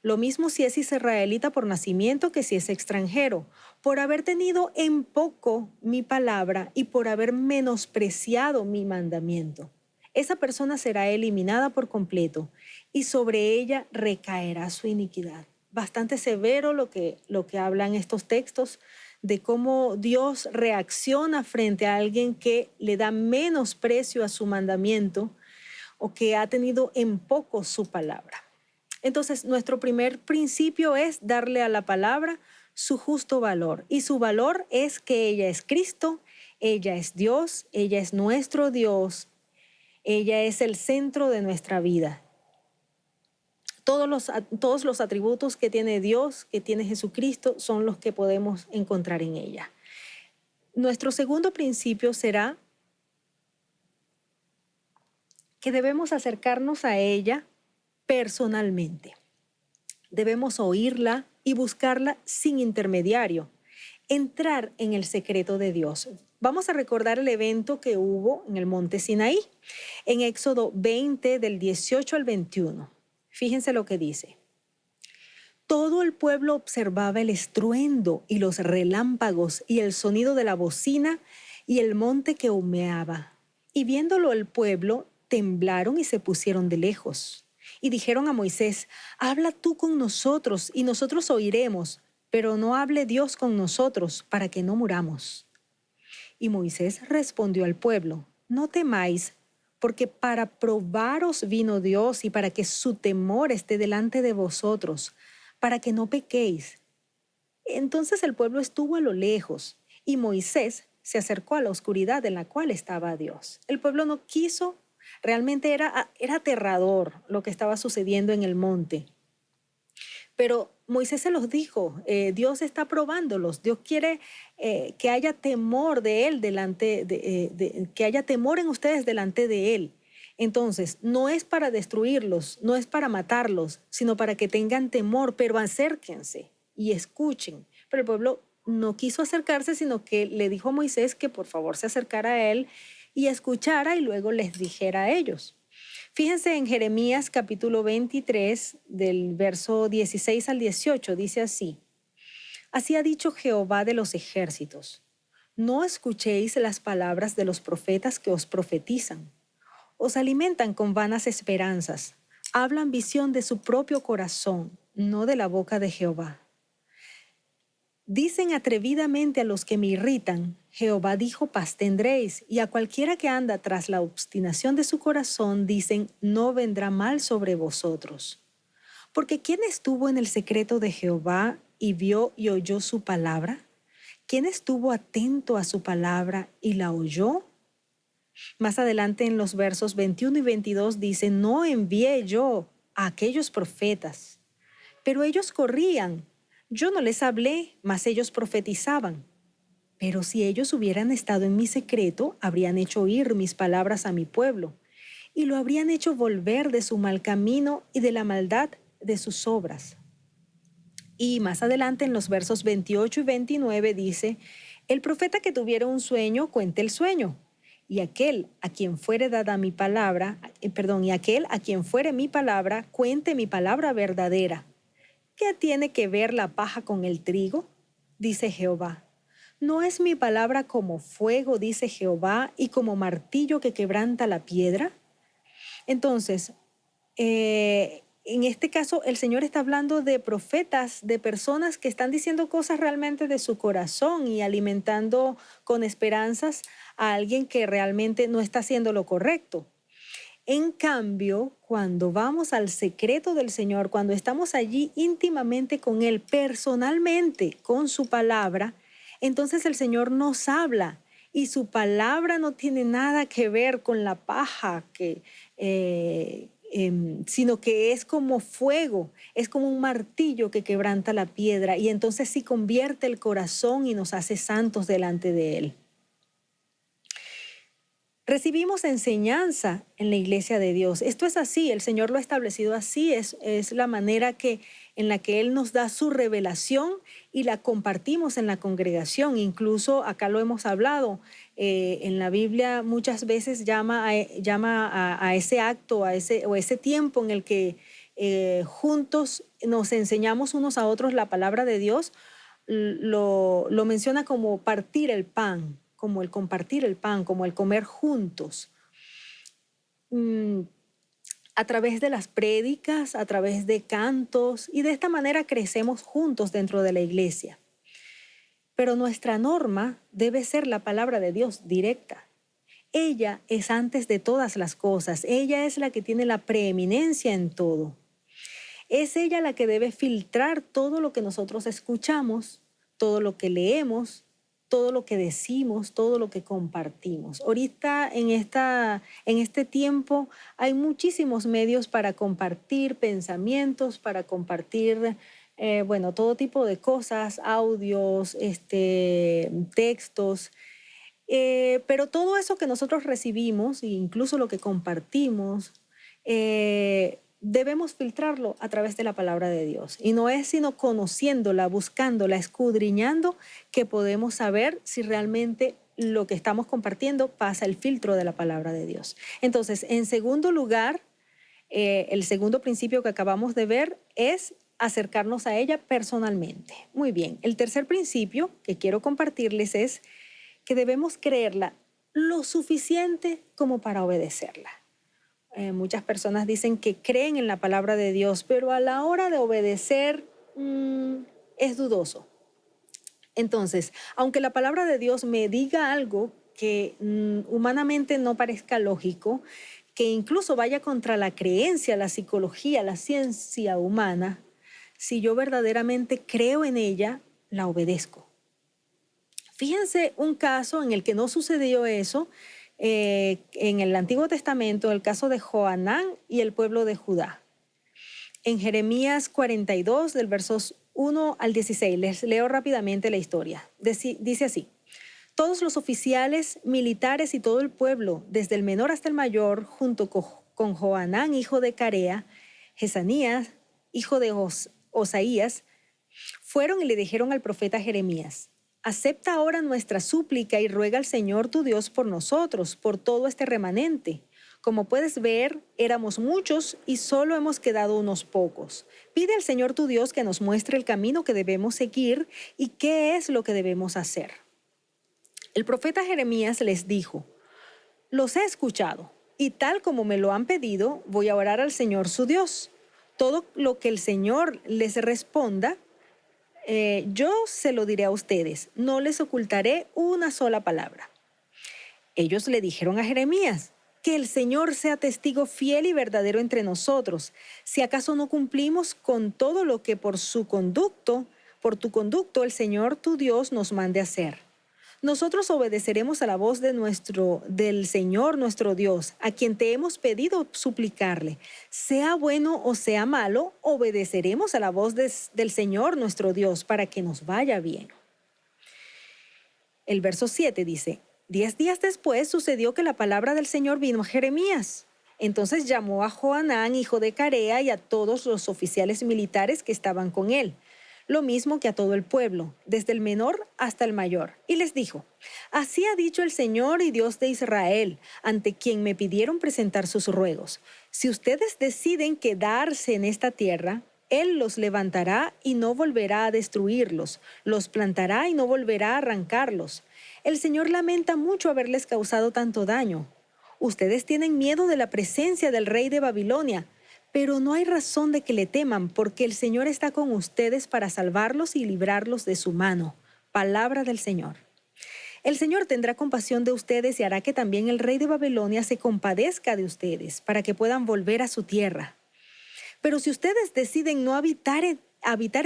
Lo mismo si es israelita por nacimiento que si es extranjero, por haber tenido en poco mi palabra y por haber menospreciado mi mandamiento. Esa persona será eliminada por completo y sobre ella recaerá su iniquidad. Bastante severo lo que hablan estos textos de cómo Dios reacciona frente a alguien que le da menosprecio a su mandamiento o que ha tenido en poco su palabra. Entonces, nuestro primer principio es darle a la palabra su justo valor. Y su valor es que ella es Cristo, ella es Dios, ella es nuestro Dios, ella es el centro de nuestra vida. Todos los atributos que tiene Dios, que tiene Jesucristo, son los que podemos encontrar en ella. Nuestro segundo principio será que debemos acercarnos a ella personalmente. Debemos oírla y buscarla sin intermediario. Entrar en el secreto de Dios. Vamos a recordar el evento que hubo en el monte Sinaí, en Éxodo 20, del 18 al 21. Fíjense lo que dice. Todo el pueblo observaba el estruendo y los relámpagos y el sonido de la bocina y el monte que humeaba. Y viéndolo el pueblo, temblaron y se pusieron de lejos. Y dijeron a Moisés, habla tú con nosotros y nosotros oiremos, pero no hable Dios con nosotros para que no muramos. Y Moisés respondió al pueblo, no temáis, porque para probaros vino Dios y para que su temor esté delante de vosotros, para que no pequéis. Entonces el pueblo estuvo a lo lejos y Moisés se acercó a la oscuridad en la cual estaba Dios. El pueblo no quiso, realmente era aterrador lo que estaba sucediendo en el monte. Pero Moisés se los dijo, Dios está probándolos, Dios quiere que haya temor de Él que haya temor en ustedes delante de Él. Entonces, no es para destruirlos, no es para matarlos, sino para que tengan temor, pero acérquense y escuchen. Pero el pueblo no quiso acercarse, sino que le dijo a Moisés que por favor se acercara a él y escuchara y luego les dijera a ellos. Fíjense en Jeremías capítulo 23, del verso 16 al 18, dice así. Así ha dicho Jehová de los ejércitos. No escuchéis las palabras de los profetas que os profetizan. Os alimentan con vanas esperanzas. Hablan visión de su propio corazón, no de la boca de Jehová. Dicen atrevidamente a los que me irritan, Jehová dijo, paz tendréis, y a cualquiera que anda tras la obstinación de su corazón, dicen, no vendrá mal sobre vosotros. Porque ¿quién estuvo en el secreto de Jehová y vio y oyó su palabra? ¿Quién estuvo atento a su palabra y la oyó? Más adelante en los versos 21 y 22 dice, no envié yo a aquellos profetas, pero ellos corrían. Yo no les hablé, mas ellos profetizaban. Pero si ellos hubieran estado en mi secreto, habrían hecho oír mis palabras a mi pueblo, y lo habrían hecho volver de su mal camino y de la maldad de sus obras. Y más adelante en los versos 28 y 29 dice, el profeta que tuviera un sueño, cuente el sueño. Y aquel a quien fuere dada mi palabra, y aquel a quien fuere mi palabra, cuente mi palabra verdadera. ¿Qué tiene que ver la paja con el trigo? Dice Jehová. ¿No es mi palabra como fuego, dice Jehová, y como martillo que quebranta la piedra? Entonces, en este caso, el Señor está hablando de profetas, de personas que están diciendo cosas realmente de su corazón y alimentando con esperanzas a alguien que realmente no está haciendo lo correcto. En cambio, cuando vamos al secreto del Señor, cuando estamos allí íntimamente con Él, personalmente, con su palabra, entonces el Señor nos habla y su palabra no tiene nada que ver con la paja, sino que es como fuego, es como un martillo que quebranta la piedra y entonces sí convierte el corazón y nos hace santos delante de Él. Recibimos enseñanza en la iglesia de Dios. Esto es así, el Señor lo ha establecido así, es la manera en la que Él nos da su revelación y la compartimos en la congregación. Incluso acá lo hemos hablado, en la Biblia muchas veces llama a ese acto, o ese tiempo en el que juntos nos enseñamos unos a otros la palabra de Dios, lo menciona como partir el pan, como el compartir el pan, como el comer juntos, a través de las prédicas, a través de cantos, y de esta manera crecemos juntos dentro de la iglesia. Pero nuestra norma debe ser la palabra de Dios directa. Ella es antes de todas las cosas, ella es la que tiene la preeminencia en todo. Es ella la que debe filtrar todo lo que nosotros escuchamos, todo lo que leemos, todo lo que decimos, todo lo que compartimos. Ahorita en este tiempo hay muchísimos medios para compartir pensamientos, para compartir, todo tipo de cosas, audios, textos. Pero todo eso que nosotros recibimos, e incluso lo que compartimos, debemos filtrarlo a través de la palabra de Dios. Y no es sino conociéndola, buscándola, escudriñando, que podemos saber si realmente lo que estamos compartiendo pasa el filtro de la palabra de Dios. Entonces, en segundo lugar, el segundo principio que acabamos de ver es acercarnos a ella personalmente. Muy bien, el tercer principio que quiero compartirles es que debemos creerla lo suficiente como para obedecerla. Muchas personas dicen que creen en la palabra de Dios, pero a la hora de obedecer es dudoso. Entonces, aunque la palabra de Dios me diga algo que humanamente no parezca lógico, que incluso vaya contra la creencia, la psicología, la ciencia humana, si yo verdaderamente creo en ella, la obedezco. Fíjense un caso en el que no sucedió eso, en el Antiguo Testamento, el caso de Joanán y el pueblo de Judá. En Jeremías 42, del versos 1 al 16, les leo rápidamente la historia. Dice así: todos los oficiales militares y todo el pueblo, desde el menor hasta el mayor, junto con Joanán, hijo de Carea, Jesanías, hijo de Osaías, fueron y le dijeron al profeta Jeremías: acepta ahora nuestra súplica y ruega al Señor tu Dios por nosotros, por todo este remanente. Como puedes ver, éramos muchos y solo hemos quedado unos pocos. Pide al Señor tu Dios que nos muestre el camino que debemos seguir y qué es lo que debemos hacer. El profeta Jeremías les dijo: los he escuchado y tal como me lo han pedido, voy a orar al Señor su Dios. Todo lo que el Señor les responda, yo se lo diré a ustedes, no les ocultaré una sola palabra. Ellos le dijeron a Jeremías: que el Señor sea testigo fiel y verdadero entre nosotros, si acaso no cumplimos con todo lo que por tu conducto el Señor tu Dios nos mande hacer. Nosotros obedeceremos a la voz del Señor nuestro Dios, a quien te hemos pedido suplicarle. Sea bueno o sea malo, obedeceremos a la voz del Señor nuestro Dios para que nos vaya bien. El verso 7 dice: 10 días después sucedió que la palabra del Señor vino a Jeremías. Entonces llamó a Joanán, hijo de Carea, y a todos los oficiales militares que estaban con él, lo mismo que a todo el pueblo, desde el menor hasta el mayor, y les dijo: así ha dicho el Señor y Dios de Israel, ante quien me pidieron presentar sus ruegos. Si ustedes deciden quedarse en esta tierra, Él los levantará y no volverá a destruirlos, los plantará y no volverá a arrancarlos. El Señor lamenta mucho haberles causado tanto daño. Ustedes tienen miedo de la presencia del rey de Babilonia, pero no hay razón de que le teman, porque el Señor está con ustedes para salvarlos y librarlos de su mano. Palabra del Señor. El Señor tendrá compasión de ustedes y hará que también el rey de Babilonia se compadezca de ustedes, para que puedan volver a su tierra. Pero si ustedes deciden no habitar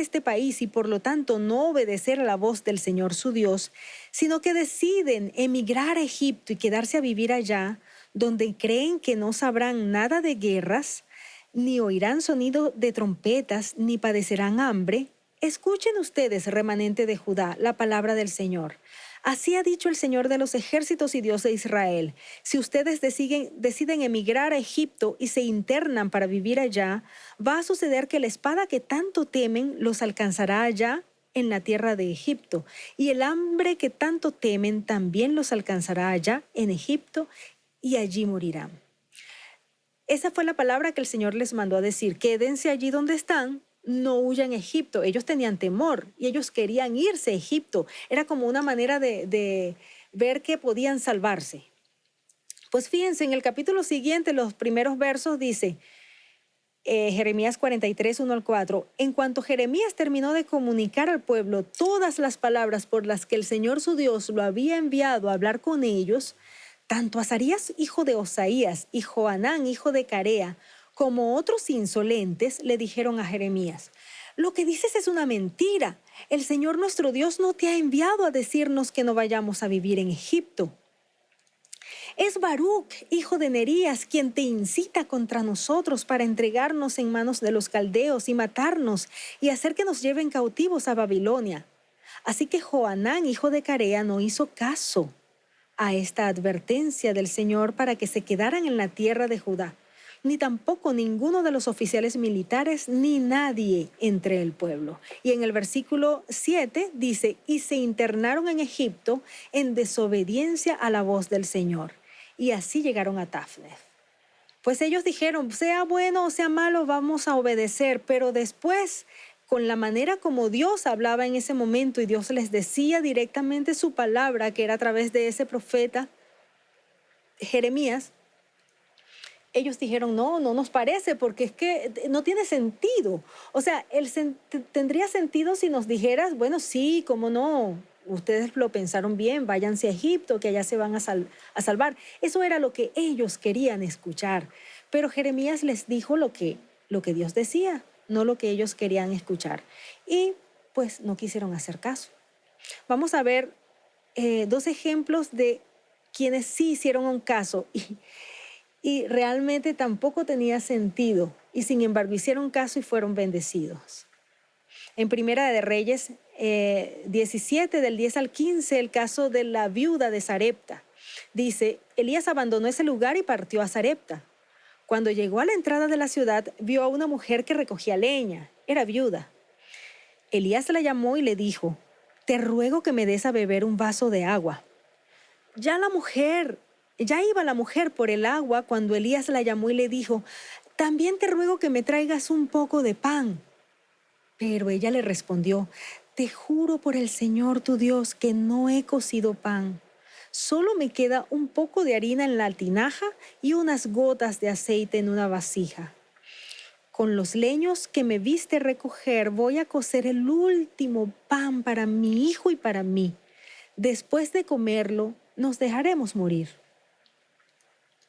este país y por lo tanto no obedecer a la voz del Señor su Dios, sino que deciden emigrar a Egipto y quedarse a vivir allá, donde creen que no sabrán nada de guerras, ni oirán sonido de trompetas, ni padecerán hambre, escuchen ustedes, remanente de Judá, la palabra del Señor. Así ha dicho el Señor de los ejércitos y Dios de Israel: si ustedes deciden emigrar a Egipto y se internan para vivir allá, va a suceder que la espada que tanto temen los alcanzará allá en la tierra de Egipto, y el hambre que tanto temen también los alcanzará allá en Egipto, y allí morirán. Esa fue la palabra que el Señor les mandó a decir: quédense allí donde están, no huyan a Egipto. Ellos tenían temor y ellos querían irse a Egipto. Era como una manera de ver que podían salvarse. Pues fíjense, en el capítulo siguiente, los primeros versos dice, Jeremías 43, 1 al 4, en cuanto Jeremías terminó de comunicar al pueblo todas las palabras por las que el Señor su Dios lo había enviado a hablar con ellos, tanto Azarías, hijo de Osaías, y Joanán, hijo de Carea, como otros insolentes, le dijeron a Jeremías: lo que dices es una mentira. El Señor nuestro Dios no te ha enviado a decirnos que no vayamos a vivir en Egipto. Es Baruc, hijo de Nerías, quien te incita contra nosotros para entregarnos en manos de los caldeos y matarnos y hacer que nos lleven cautivos a Babilonia. Así que Joanán, hijo de Carea, no hizo caso a esta advertencia del Señor para que se quedaran en la tierra de Judá. ni tampoco ninguno de los oficiales militares, ni nadie entre el pueblo. Y en el versículo 7 dice, y se internaron en Egipto en desobediencia a la voz del Señor. Y así llegaron a Tafnes. Pues ellos dijeron, sea bueno o sea malo, vamos a obedecer. Pero después, con la manera como Dios hablaba en ese momento y Dios les decía directamente su palabra, que era a través de ese profeta Jeremías, ellos dijeron, no nos parece, porque es que no tiene sentido. O sea, tendría sentido si nos dijeras, bueno, sí, cómo no, ustedes lo pensaron bien, váyanse a Egipto, que allá se van a salvar. Eso era lo que ellos querían escuchar. Pero Jeremías les dijo lo que Dios decía, no lo que ellos querían escuchar. Y pues no quisieron hacer caso. Vamos a ver 2 ejemplos de quienes sí hicieron un caso y realmente tampoco tenía sentido, y sin embargo hicieron caso y fueron bendecidos. En Primera de Reyes 17, del 10 al 15, el caso de la viuda de Sarepta. Dice, Elías abandonó ese lugar y partió a Sarepta. Cuando llegó a la entrada de la ciudad, vio a una mujer que recogía leña. Era viuda. Elías la llamó y le dijo, te ruego que me des a beber un vaso de agua. Ya iba la mujer por el agua cuando Elías la llamó y le dijo, también te ruego que me traigas un poco de pan. Pero ella le respondió, te juro por el Señor tu Dios que no he cocido pan. Solo me queda un poco de harina en la tinaja y unas gotas de aceite en una vasija. Con los leños que me viste recoger voy a cocer el último pan para mi hijo y para mí. Después de comerlo, nos dejaremos morir.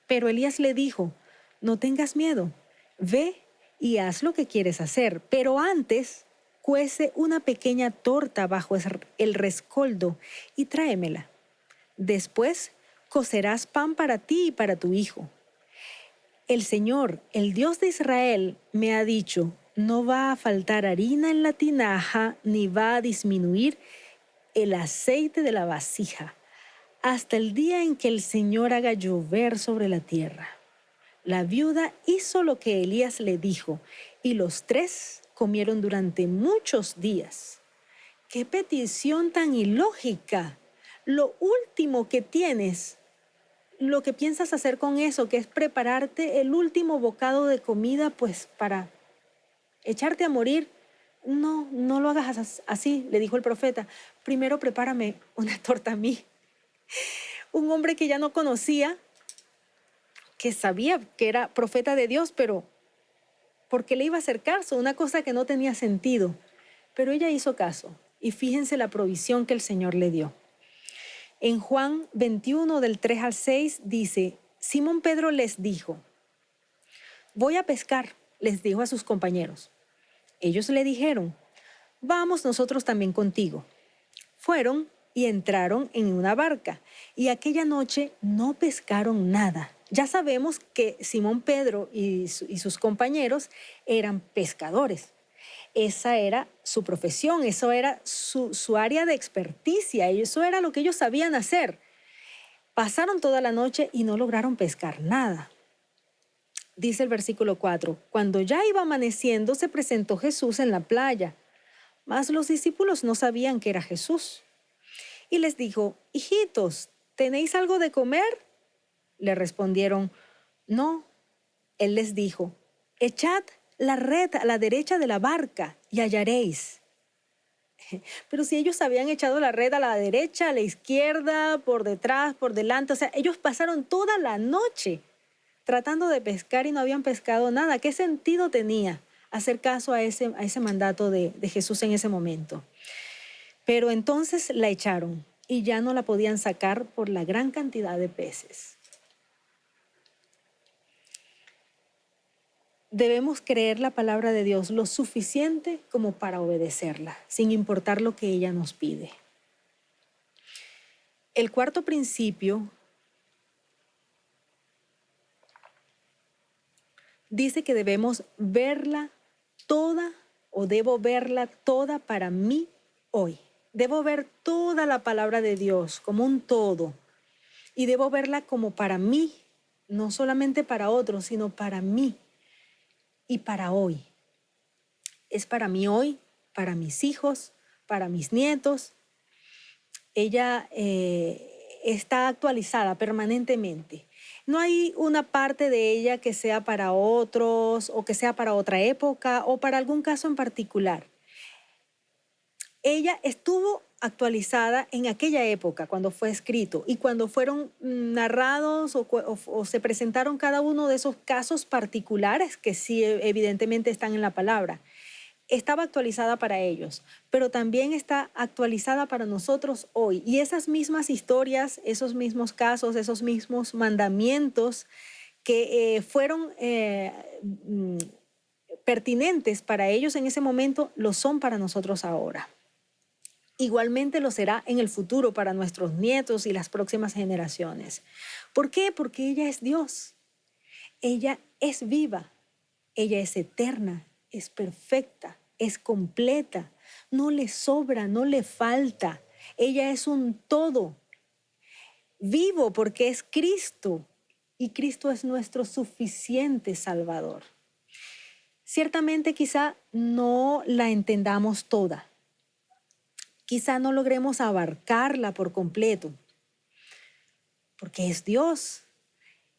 Pero Elías le dijo, no tengas miedo, ve y haz lo que quieres hacer, pero antes cuece una pequeña torta bajo el rescoldo y tráemela. Después cocerás pan para ti y para tu hijo. El Señor, el Dios de Israel, me ha dicho, no va a faltar harina en la tinaja, ni va a disminuir el aceite de la vasija, hasta el día en que el Señor haga llover sobre la tierra. La viuda hizo lo que Elías le dijo, y los 3 comieron durante muchos días. ¡Qué petición tan ilógica! Lo último que tienes, lo que piensas hacer con eso, que es prepararte el último bocado de comida, pues para echarte a morir, no lo hagas así, le dijo el profeta. Primero prepárame una torta a mí. Un hombre que ya no conocía, que sabía que era profeta de Dios, pero ¿por qué le iba a hacer caso? Una cosa que no tenía sentido. Pero ella hizo caso, y fíjense la provisión que el Señor le dio. En Juan 21, del 3 al 6, dice, Simón Pedro les dijo, voy a pescar, les dijo a sus compañeros. Ellos le dijeron, vamos nosotros también contigo. Fueron y entraron en una barca, y aquella noche no pescaron nada. Ya sabemos que Simón Pedro y sus compañeros eran pescadores. Esa era su profesión, eso era su área de experticia, y eso era lo que ellos sabían hacer. Pasaron toda la noche y no lograron pescar nada. Dice el versículo 4, cuando ya iba amaneciendo se presentó Jesús en la playa, mas los discípulos no sabían que era Jesús. Y les dijo, hijitos, ¿tenéis algo de comer? Le respondieron, no. Él les dijo, echad la red a la derecha de la barca y hallaréis. Pero si ellos habían echado la red a la derecha, a la izquierda, por detrás, por delante, o sea, ellos pasaron toda la noche tratando de pescar y no habían pescado nada. ¿Qué sentido tenía hacer caso a ese mandato de Jesús en ese momento? Pero entonces la echaron y ya no la podían sacar por la gran cantidad de peces. Debemos creer la palabra de Dios lo suficiente como para obedecerla, sin importar lo que ella nos pide. El cuarto principio dice que debemos verla toda, o debo verla toda para mí hoy. Debo ver toda la palabra de Dios como un todo, y debo verla como para mí no solamente para otros, sino para mí y para hoy. Es para mí hoy, para mis hijos, para mis nietos. Ella está actualizada permanentemente. No hay una parte de ella que sea para otros o que sea para otra época o para algún caso en particular. Ella estuvo actualizada en aquella época cuando fue escrito y cuando fueron narrados o se presentaron cada uno de esos casos particulares que sí evidentemente están en la palabra. Estaba actualizada para ellos, pero también está actualizada para nosotros hoy. Y esas mismas historias, esos mismos casos, esos mismos mandamientos que fueron pertinentes para ellos en ese momento, lo son para nosotros ahora. Igualmente lo será en el futuro para nuestros nietos y las próximas generaciones. ¿Por qué? Porque ella es Dios. Ella es viva. Ella es eterna, es perfecta, es completa. No le sobra, no le falta. Ella es un todo. Vivo porque es Cristo y Cristo es nuestro suficiente Salvador. Ciertamente quizá no la entendamos toda. Quizá no logremos abarcarla por completo, porque es Dios,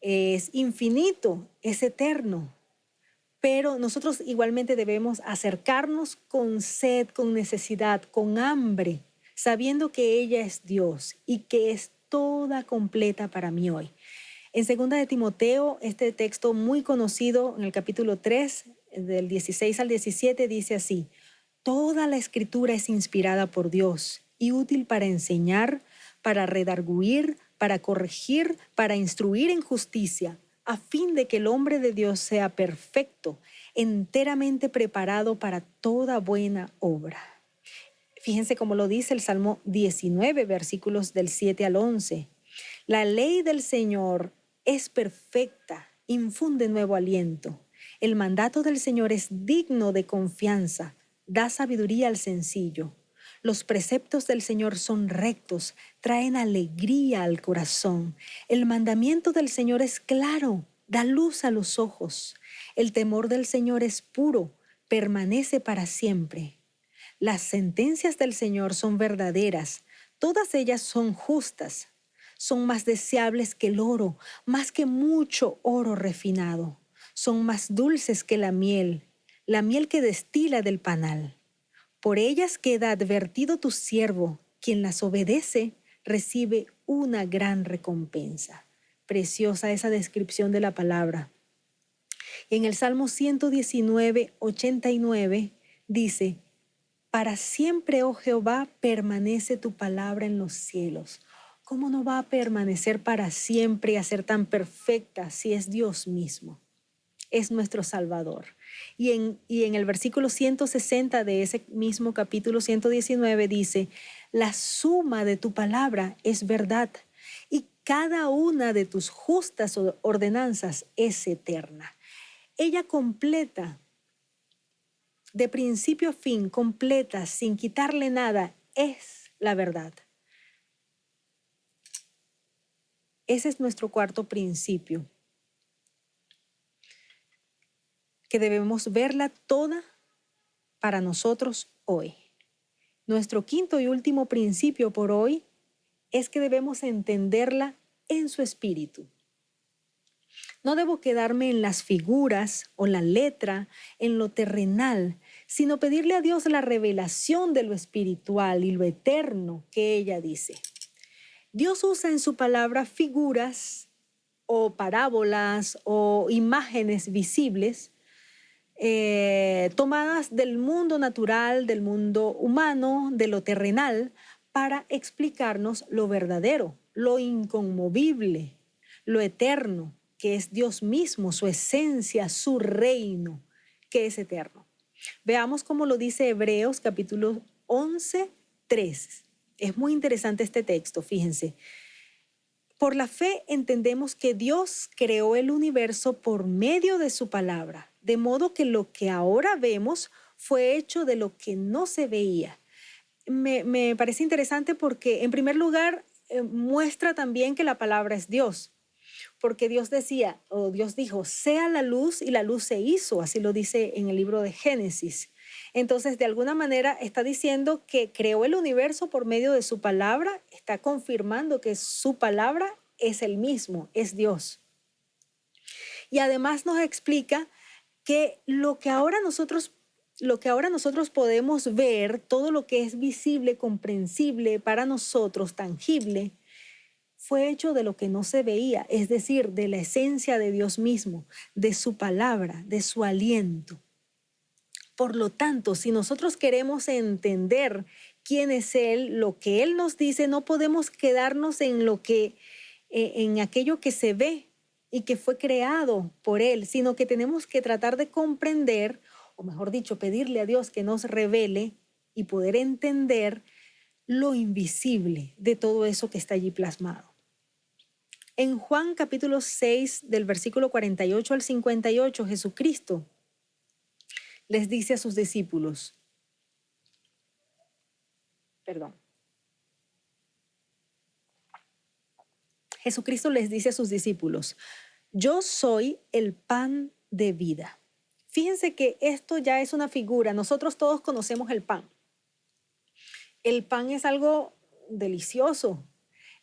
es infinito, es eterno. Pero nosotros igualmente debemos acercarnos con sed, con necesidad, con hambre, sabiendo que ella es Dios y que es toda completa para mí hoy. En 2 de Timoteo, este texto muy conocido en el capítulo 3, del 16 al 17, dice así: toda la escritura es inspirada por Dios y útil para enseñar, para redarguir, para corregir, para instruir en justicia, a fin de que el hombre de Dios sea perfecto, enteramente preparado para toda buena obra. Fíjense cómo lo dice el Salmo 19, versículos del 7 al 11. La ley del Señor es perfecta, infunde nuevo aliento. El mandato del Señor es digno de confianza, da sabiduría al sencillo. Los preceptos del Señor son rectos, traen alegría al corazón. El mandamiento del Señor es claro, da luz a los ojos. El temor del Señor es puro, permanece para siempre. Las sentencias del Señor son verdaderas, todas ellas son justas. Son más deseables que el oro, más que mucho oro refinado. Son más dulces que la miel que destila del panal. Por ellas queda advertido tu siervo, quien las obedece recibe una gran recompensa. Preciosa esa descripción de la palabra. En el Salmo 119, 89 dice: para siempre, oh Jehová, permanece tu palabra en los cielos. ¿Cómo no va a permanecer para siempre y a ser tan perfecta si es Dios mismo? Es nuestro Salvador. Y en el versículo 160 de ese mismo capítulo 119 dice: la suma de tu palabra es verdad y cada una de tus justas ordenanzas es eterna. Ella completa, de principio a fin, completa, sin quitarle nada, es la verdad. Ese es nuestro cuarto principio, que debemos verla toda para nosotros hoy. Nuestro quinto y último principio por hoy es que debemos entenderla en su espíritu. No debo quedarme en las figuras o la letra, en lo terrenal, sino pedirle a Dios la revelación de lo espiritual y lo eterno que ella dice. Dios usa en su palabra figuras o parábolas o imágenes visibles tomadas del mundo natural, del mundo humano, de lo terrenal, para explicarnos lo verdadero, lo inconmovible, lo eterno, que es Dios mismo, su esencia, su reino, que es eterno. Veamos cómo lo dice Hebreos capítulo 11, 3. Es muy interesante este texto, fíjense. Por la fe entendemos que Dios creó el universo por medio de su palabra, de modo que lo que ahora vemos fue hecho de lo que no se veía. Me parece interesante porque, en primer lugar, muestra también que la palabra es Dios. porque Dios decía, o Dios dijo, sea la luz, y la luz se hizo, así lo dice en el libro de Génesis. Entonces, de alguna manera está diciendo que creó el universo por medio de su palabra, está confirmando que su palabra es el mismo, es Dios. Y además nos explica que lo que ahora nosotros podemos ver, todo lo que es visible, comprensible para nosotros, tangible, fue hecho de lo que no se veía, es decir, de la esencia de Dios mismo, de su palabra, de su aliento. Por lo tanto, si nosotros queremos entender quién es Él, lo que Él nos dice, no podemos quedarnos en aquello que se ve y que fue creado por Él, sino que tenemos que tratar de comprender, o mejor dicho, pedirle a Dios que nos revele y poder entender lo invisible de todo eso que está allí plasmado. En Juan capítulo 6, del versículo 48 al 58, Jesucristo les dice a sus discípulos, Jesucristo les dice a sus discípulos, yo soy el pan de vida. Fíjense que esto ya es una figura, nosotros todos conocemos el pan. El pan es algo delicioso,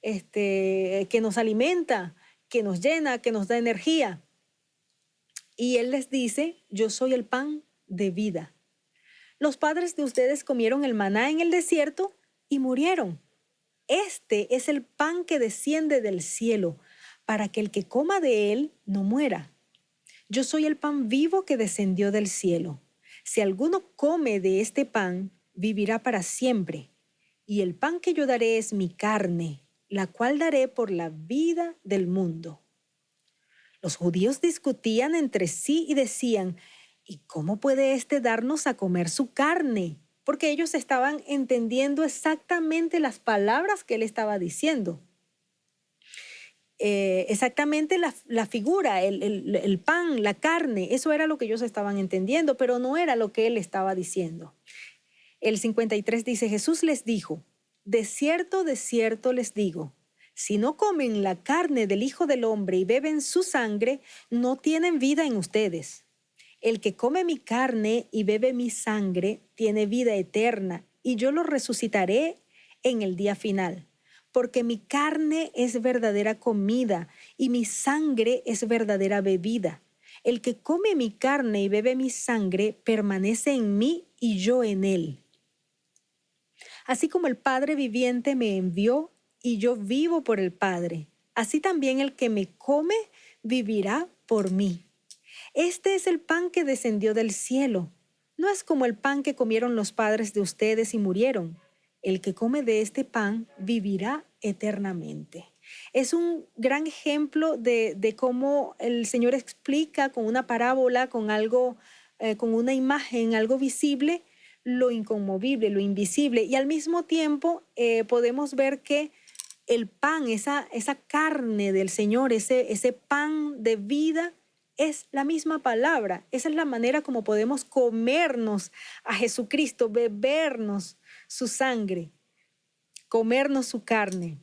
que nos alimenta, que nos llena, que nos da energía. Y Él les dice, yo soy el pan de vida. Los padres de ustedes comieron el maná en el desierto y murieron. Este es el pan que desciende del cielo, para que el que coma de él no muera. Yo soy el pan vivo que descendió del cielo. Si alguno come de este pan, vivirá para siempre. Y el pan que yo daré es mi carne, la cual daré por la vida del mundo. Los judíos discutían entre sí y decían, ¿y cómo puede éste darnos a comer su carne? Porque ellos estaban entendiendo exactamente las palabras que él estaba diciendo. Exactamente la figura, el pan, la carne, eso era lo que ellos estaban entendiendo, pero no era lo que él estaba diciendo. El 53 dice, Jesús les dijo, de cierto les digo, si no comen la carne del Hijo del Hombre y beben su sangre, no tienen vida en ustedes. El que come mi carne y bebe mi sangre tiene vida eterna, y yo lo resucitaré en el día final. Porque mi carne es verdadera comida y mi sangre es verdadera bebida. El que come mi carne y bebe mi sangre permanece en mí y yo en él. Así como el Padre viviente me envió y yo vivo por el Padre, así también el que me come vivirá por mí. Este es el pan que descendió del cielo. No es como el pan que comieron los padres de ustedes y murieron. El que come de este pan vivirá eternamente. Es un gran ejemplo de cómo el Señor explica con una parábola, con algo, con una imagen, algo visible, lo inconmovible, lo invisible. Y al mismo tiempo podemos ver que el pan, esa carne del Señor, ese pan de vida, es la misma palabra. Esa es la manera como podemos comernos a Jesucristo, bebernos su sangre, comernos su carne,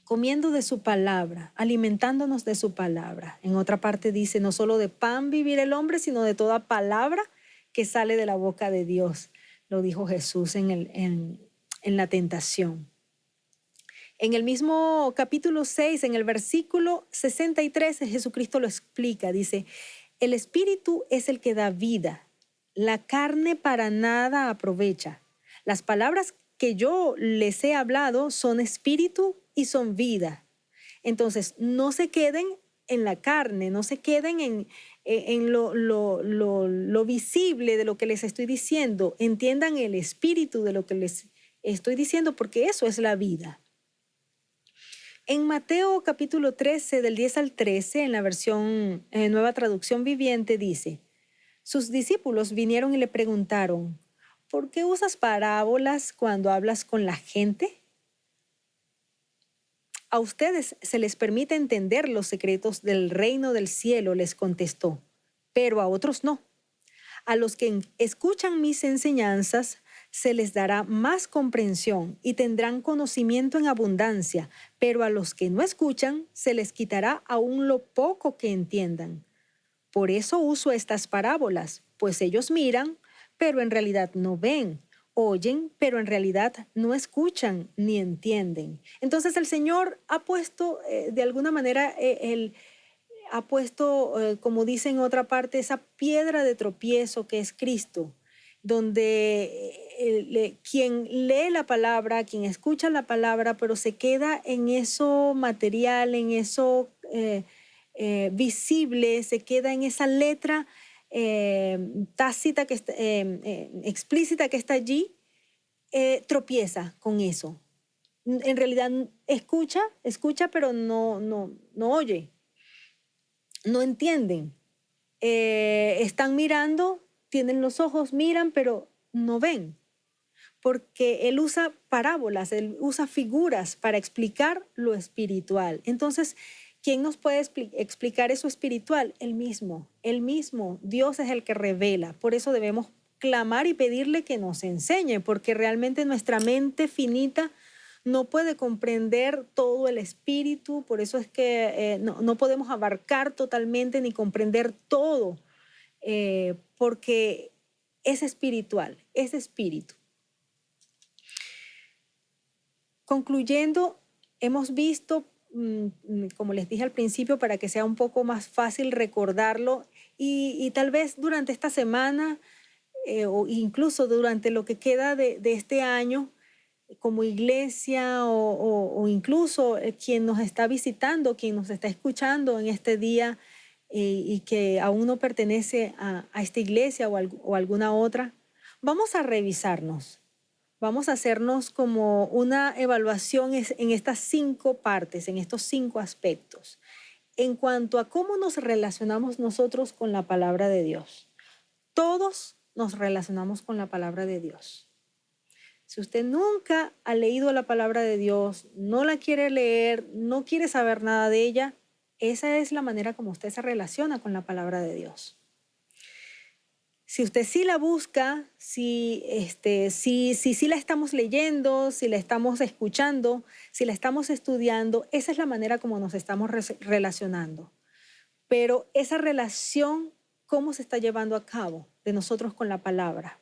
comiendo de su palabra, alimentándonos de su palabra. En otra parte dice, no solo de pan vivirá el hombre, sino de toda palabra que sale de la boca de Dios. Lo dijo Jesús en la tentación. En el mismo capítulo 6, en el versículo 63, Jesucristo lo explica. Dice, el espíritu es el que da vida, la carne para nada aprovecha. Las palabras que yo les he hablado son espíritu y son vida. Entonces, no se queden en la carne, no se queden en lo visible de lo que les estoy diciendo. Entiendan el espíritu de lo que les estoy diciendo, porque eso es la vida. En Mateo capítulo 13, del 10 al 13, en la versión Nueva Traducción Viviente, dice, sus discípulos vinieron y le preguntaron, ¿por qué usas parábolas cuando hablas con la gente? A ustedes se les permite entender los secretos del reino del cielo, les contestó, pero a otros no. A los que escuchan mis enseñanzas se les dará más comprensión y tendrán conocimiento en abundancia, pero a los que no escuchan se les quitará aún lo poco que entiendan. Por eso uso estas parábolas, pues ellos miran, pero en realidad no ven, oyen, pero en realidad no escuchan ni entienden. Entonces el Señor ha puesto, de alguna manera, ha puesto, como dice en otra parte, esa piedra de tropiezo que es Cristo, donde quien lee la palabra, quien escucha la palabra, pero se queda en eso material, en eso visible, se queda en esa letra tácita, explícita que está allí, tropieza con eso. En realidad escucha, pero no oye, no entienden. Están mirando, tienen los ojos, miran, pero no ven. Porque Él usa parábolas, Él usa figuras para explicar lo espiritual. Entonces, ¿quién nos puede explicar eso espiritual? Él mismo. Dios es el que revela. Por eso debemos clamar y pedirle que nos enseñe, porque realmente nuestra mente finita no puede comprender todo el espíritu. Por eso es que no podemos abarcar totalmente ni comprender todo, porque es espiritual, es espíritu. Concluyendo, hemos visto, como les dije al principio, para que sea un poco más fácil recordarlo, y tal vez durante esta semana o incluso durante lo que queda de este año, como iglesia o incluso quien nos está visitando, quien nos está escuchando en este día y que aún no pertenece a esta iglesia o alguna otra, vamos a revisarnos. Vamos a hacernos como una evaluación en estas 5 partes, en estos 5 aspectos, en cuanto a cómo nos relacionamos nosotros con la palabra de Dios. Todos nos relacionamos con la palabra de Dios. Si usted nunca ha leído la palabra de Dios, no la quiere leer, no quiere saber nada de ella, esa es la manera como usted se relaciona con la palabra de Dios. Si usted sí la busca, si la estamos leyendo, si la estamos escuchando, si la estamos estudiando, esa es la manera como nos estamos relacionando. Pero esa relación, ¿cómo se está llevando a cabo de nosotros con la palabra?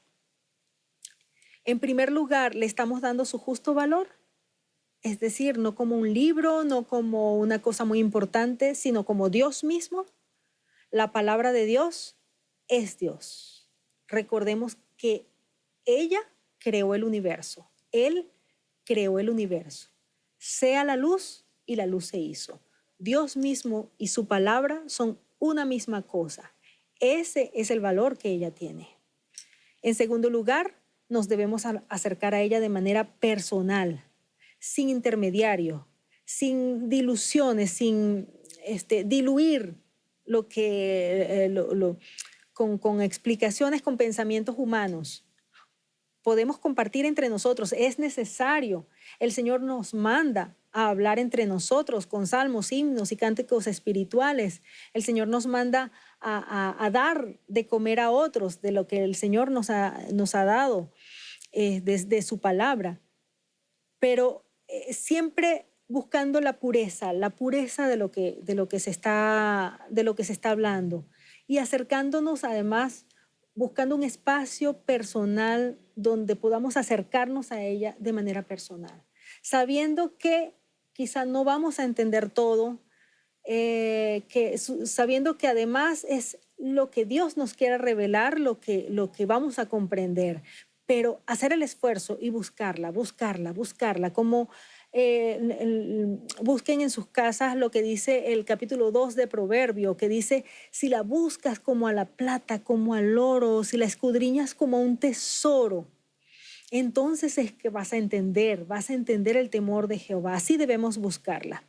En primer lugar, ¿le estamos dando su justo valor? Es decir, no como un libro, no como una cosa muy importante, sino como Dios mismo. La palabra de Dios es Dios. Recordemos que ella creó el universo. Él creó el universo. Sea la luz y la luz se hizo. Dios mismo y su palabra son una misma cosa. Ese es el valor que ella tiene. En segundo lugar, nos debemos acercar a ella de manera personal, sin intermediario, sin diluciones, sin diluir lo que con explicaciones, con pensamientos humanos. Podemos compartir entre nosotros, es necesario. El Señor nos manda a hablar entre nosotros con salmos, himnos y cánticos espirituales. El Señor nos manda a dar de comer a otros de lo que el Señor nos ha dado desde su palabra. Pero siempre buscando la pureza de lo que se está hablando. Y acercándonos además, buscando un espacio personal donde podamos acercarnos a ella de manera personal. Sabiendo que quizá no vamos a entender todo, sabiendo que además es lo que Dios nos quiere revelar, lo que vamos a comprender. Pero hacer el esfuerzo y buscarla, como busquen en sus casas lo que dice el capítulo 2 de Proverbio, que dice, si la buscas como a la plata, como al oro, si la escudriñas como a un tesoro, entonces es que vas a entender el temor de Jehová. Así debemos buscarla.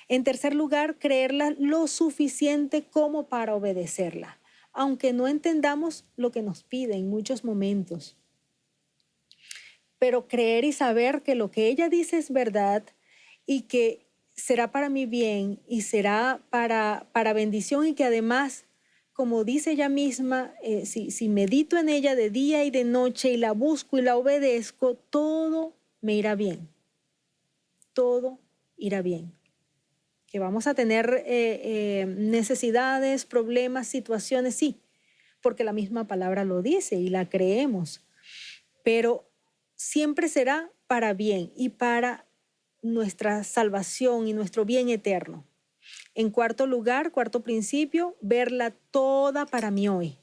En tercer lugar, creerla lo suficiente como para obedecerla, aunque no entendamos lo que nos pide en muchos momentos. Pero creer y saber que lo que ella dice es verdad y que será para mi bien y será para bendición y que además como dice ella misma, si medito en ella de día y de noche y la busco y la obedezco, todo me irá bien. Todo irá bien. Que vamos a tener necesidades, problemas, situaciones, sí, porque la misma palabra lo dice y la creemos, pero siempre será para bien y para nuestra salvación y nuestro bien eterno. En cuarto lugar, cuarto principio, verla toda para mí hoy.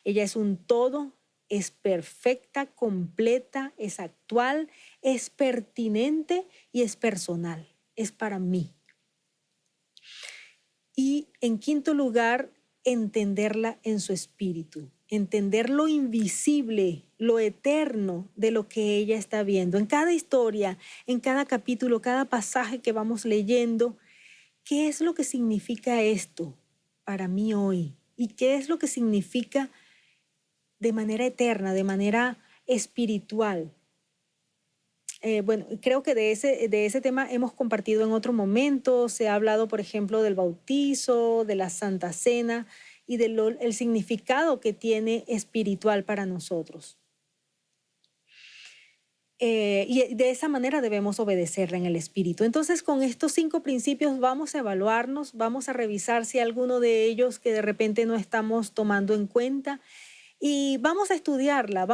Ella es un todo, es perfecta, completa, es actual, es pertinente y es personal, es para mí. Y en quinto lugar, entenderla en su espíritu, entender lo invisible, lo eterno de lo que ella está viendo. En cada historia, en cada capítulo, cada pasaje que vamos leyendo, ¿qué es lo que significa esto para mí hoy? ¿Y qué es lo que significa de manera eterna, de manera espiritual? Bueno, creo que de ese tema hemos compartido en otro momento. Se ha hablado, por ejemplo, del bautizo, de la Santa Cena y del significado que tiene espiritual para nosotros. Y de esa manera debemos obedecerla en el Espíritu. Entonces, con estos 5 principios vamos a evaluarnos, vamos a revisar si hay alguno de ellos que de repente no estamos tomando en cuenta y vamos a estudiarla.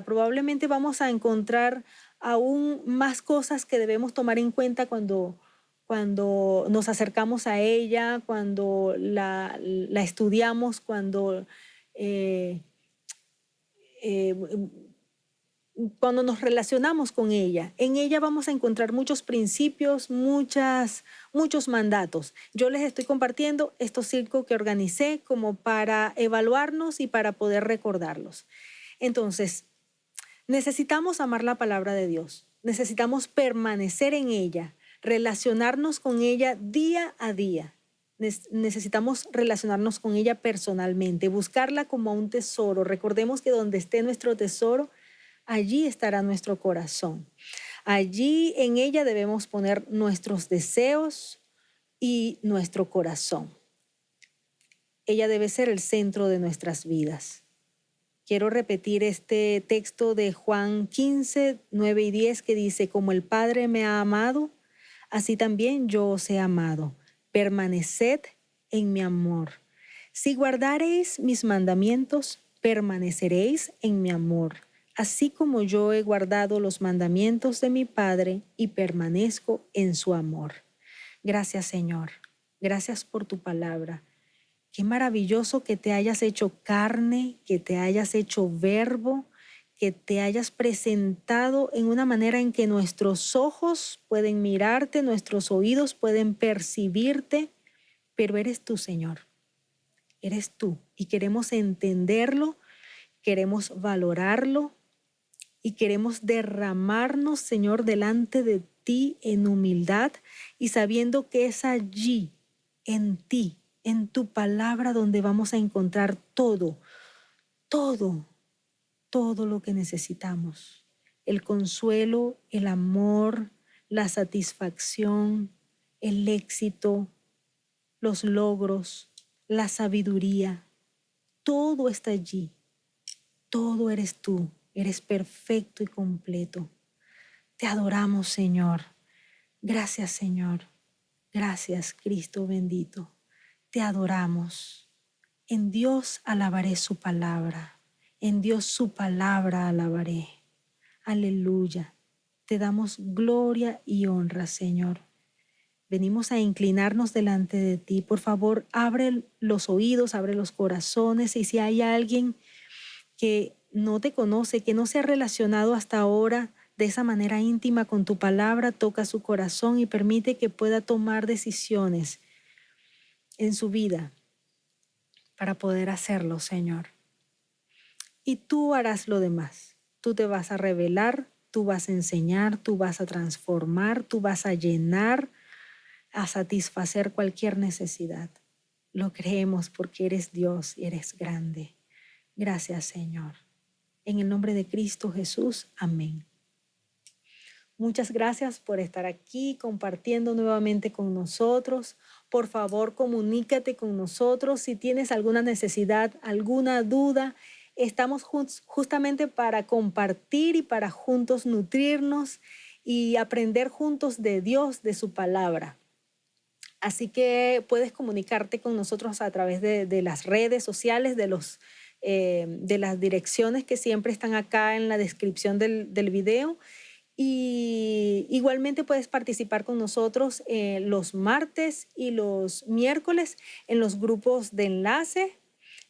Probablemente vamos a encontrar aún más cosas que debemos tomar en cuenta cuando nos acercamos a ella, cuando la estudiamos, cuando nos relacionamos con ella. En ella vamos a encontrar muchos principios, muchos mandatos. Yo les estoy compartiendo estos 5 que organicé como para evaluarnos y para poder recordarlos. Entonces, necesitamos amar la palabra de Dios. Necesitamos permanecer en ella, relacionarnos con ella día a día. Necesitamos relacionarnos con ella personalmente, buscarla como un tesoro. Recordemos que donde esté nuestro tesoro, allí estará nuestro corazón. Allí en ella debemos poner nuestros deseos y nuestro corazón. Ella debe ser el centro de nuestras vidas. Quiero repetir este texto de Juan 15, 9 y 10 que dice: como el Padre me ha amado, así también yo os he amado. Permaneced en mi amor. Si guardareis mis mandamientos, permaneceréis en mi amor, así como yo he guardado los mandamientos de mi Padre y permanezco en su amor. Gracias, Señor. Gracias por tu palabra. Qué maravilloso que te hayas hecho carne, que te hayas hecho verbo, que te hayas presentado en una manera en que nuestros ojos pueden mirarte, nuestros oídos pueden percibirte, pero eres tú, Señor. Eres tú y queremos entenderlo, queremos valorarlo y queremos derramarnos, Señor, delante de ti en humildad y sabiendo que es allí, en ti, en tu palabra, donde vamos a encontrar todo lo que necesitamos. El consuelo, el amor, la satisfacción, el éxito, los logros, la sabiduría. Todo está allí. Todo eres tú. Eres perfecto y completo. Te adoramos, Señor. Gracias, Señor. Gracias, Cristo bendito. Te adoramos. En Dios alabaré su palabra. En Dios su palabra alabaré. Aleluya. Te damos gloria y honra, Señor. Venimos a inclinarnos delante de ti. Por favor, abre los oídos, abre los corazones. Y si hay alguien que no te conoce, que no se ha relacionado hasta ahora de esa manera íntima con tu palabra, toca su corazón y permite que pueda tomar decisiones en su vida para poder hacerlo, Señor. Y tú harás lo demás. Tú te vas a revelar, tú vas a enseñar, tú vas a transformar, tú vas a llenar, a satisfacer cualquier necesidad. Lo creemos porque eres Dios y eres grande. Gracias, Señor. En el nombre de Cristo Jesús, amén. Muchas gracias por estar aquí compartiendo nuevamente con nosotros. Por favor, comunícate con nosotros si tienes alguna necesidad, alguna duda. Estamos justamente para compartir y para juntos nutrirnos y aprender juntos de Dios, de su palabra. Así que puedes comunicarte con nosotros a través de las redes sociales, de las direcciones que siempre están acá en la descripción del video. Y igualmente puedes participar con nosotros los martes y los miércoles en los grupos de enlace,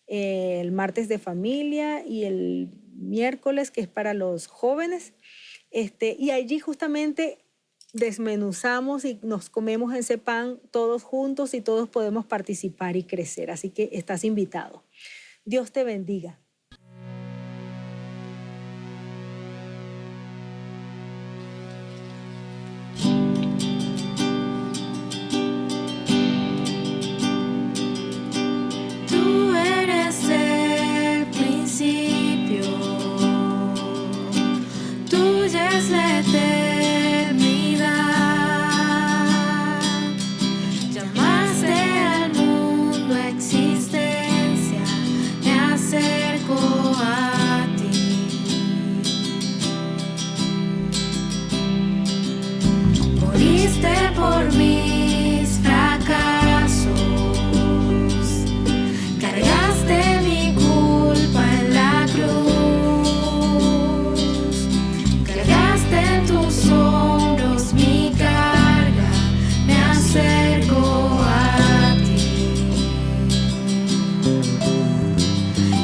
el martes de familia y el miércoles que es para los jóvenes. Y allí justamente desmenuzamos y nos comemos ese pan todos juntos y todos podemos participar y crecer. Así que estás invitado. Dios te bendiga. Tú eres el principio, tuya es la eternidad. Llamaste al mundo a existencia, me acerco a ti. Moriste por mis fracasos, cargaste mi culpa en la cruz, cargaste en tus hombros mi carga, me acerco a ti.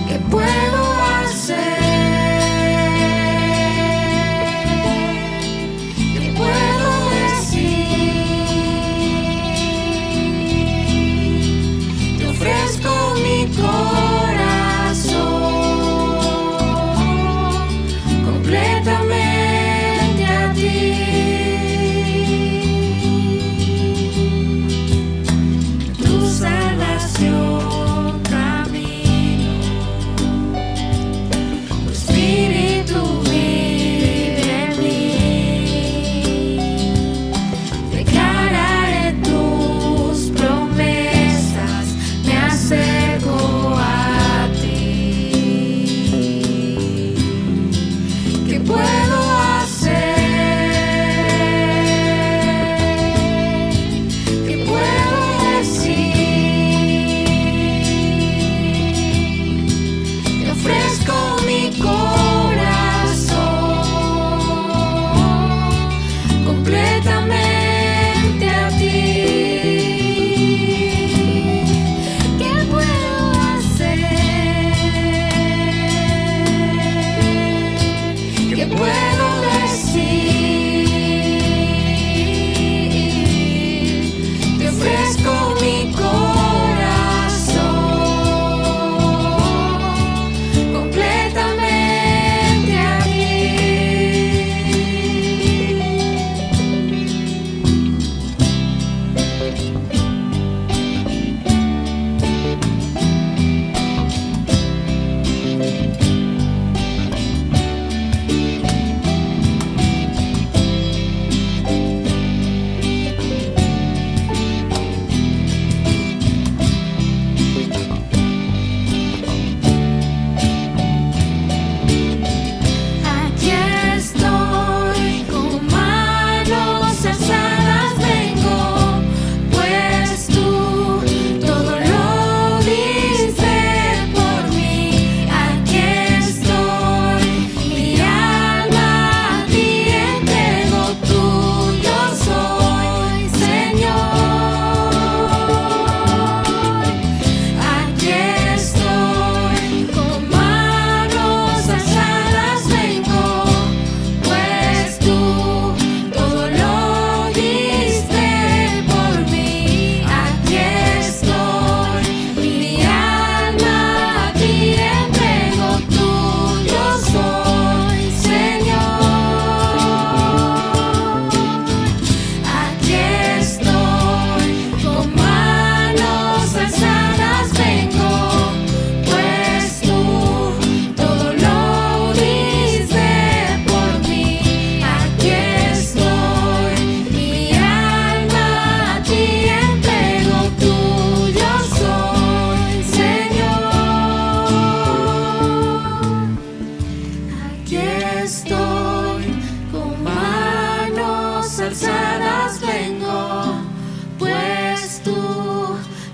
¿Qué puedo hacer? ¿Qué puedo decir? Te ofrezco mi corazón completamente a ti.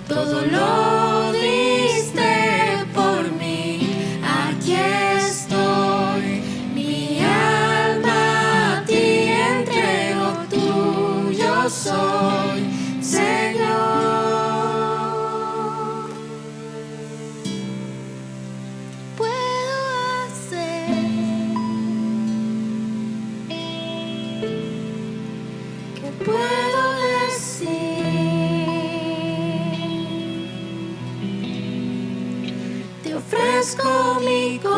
todo lo diste por mí. Aquí estoy, mi alma a ti entrego, tuyo soy, Señor. Puedo hacer que puedo decir, te ofrezco mi corazón.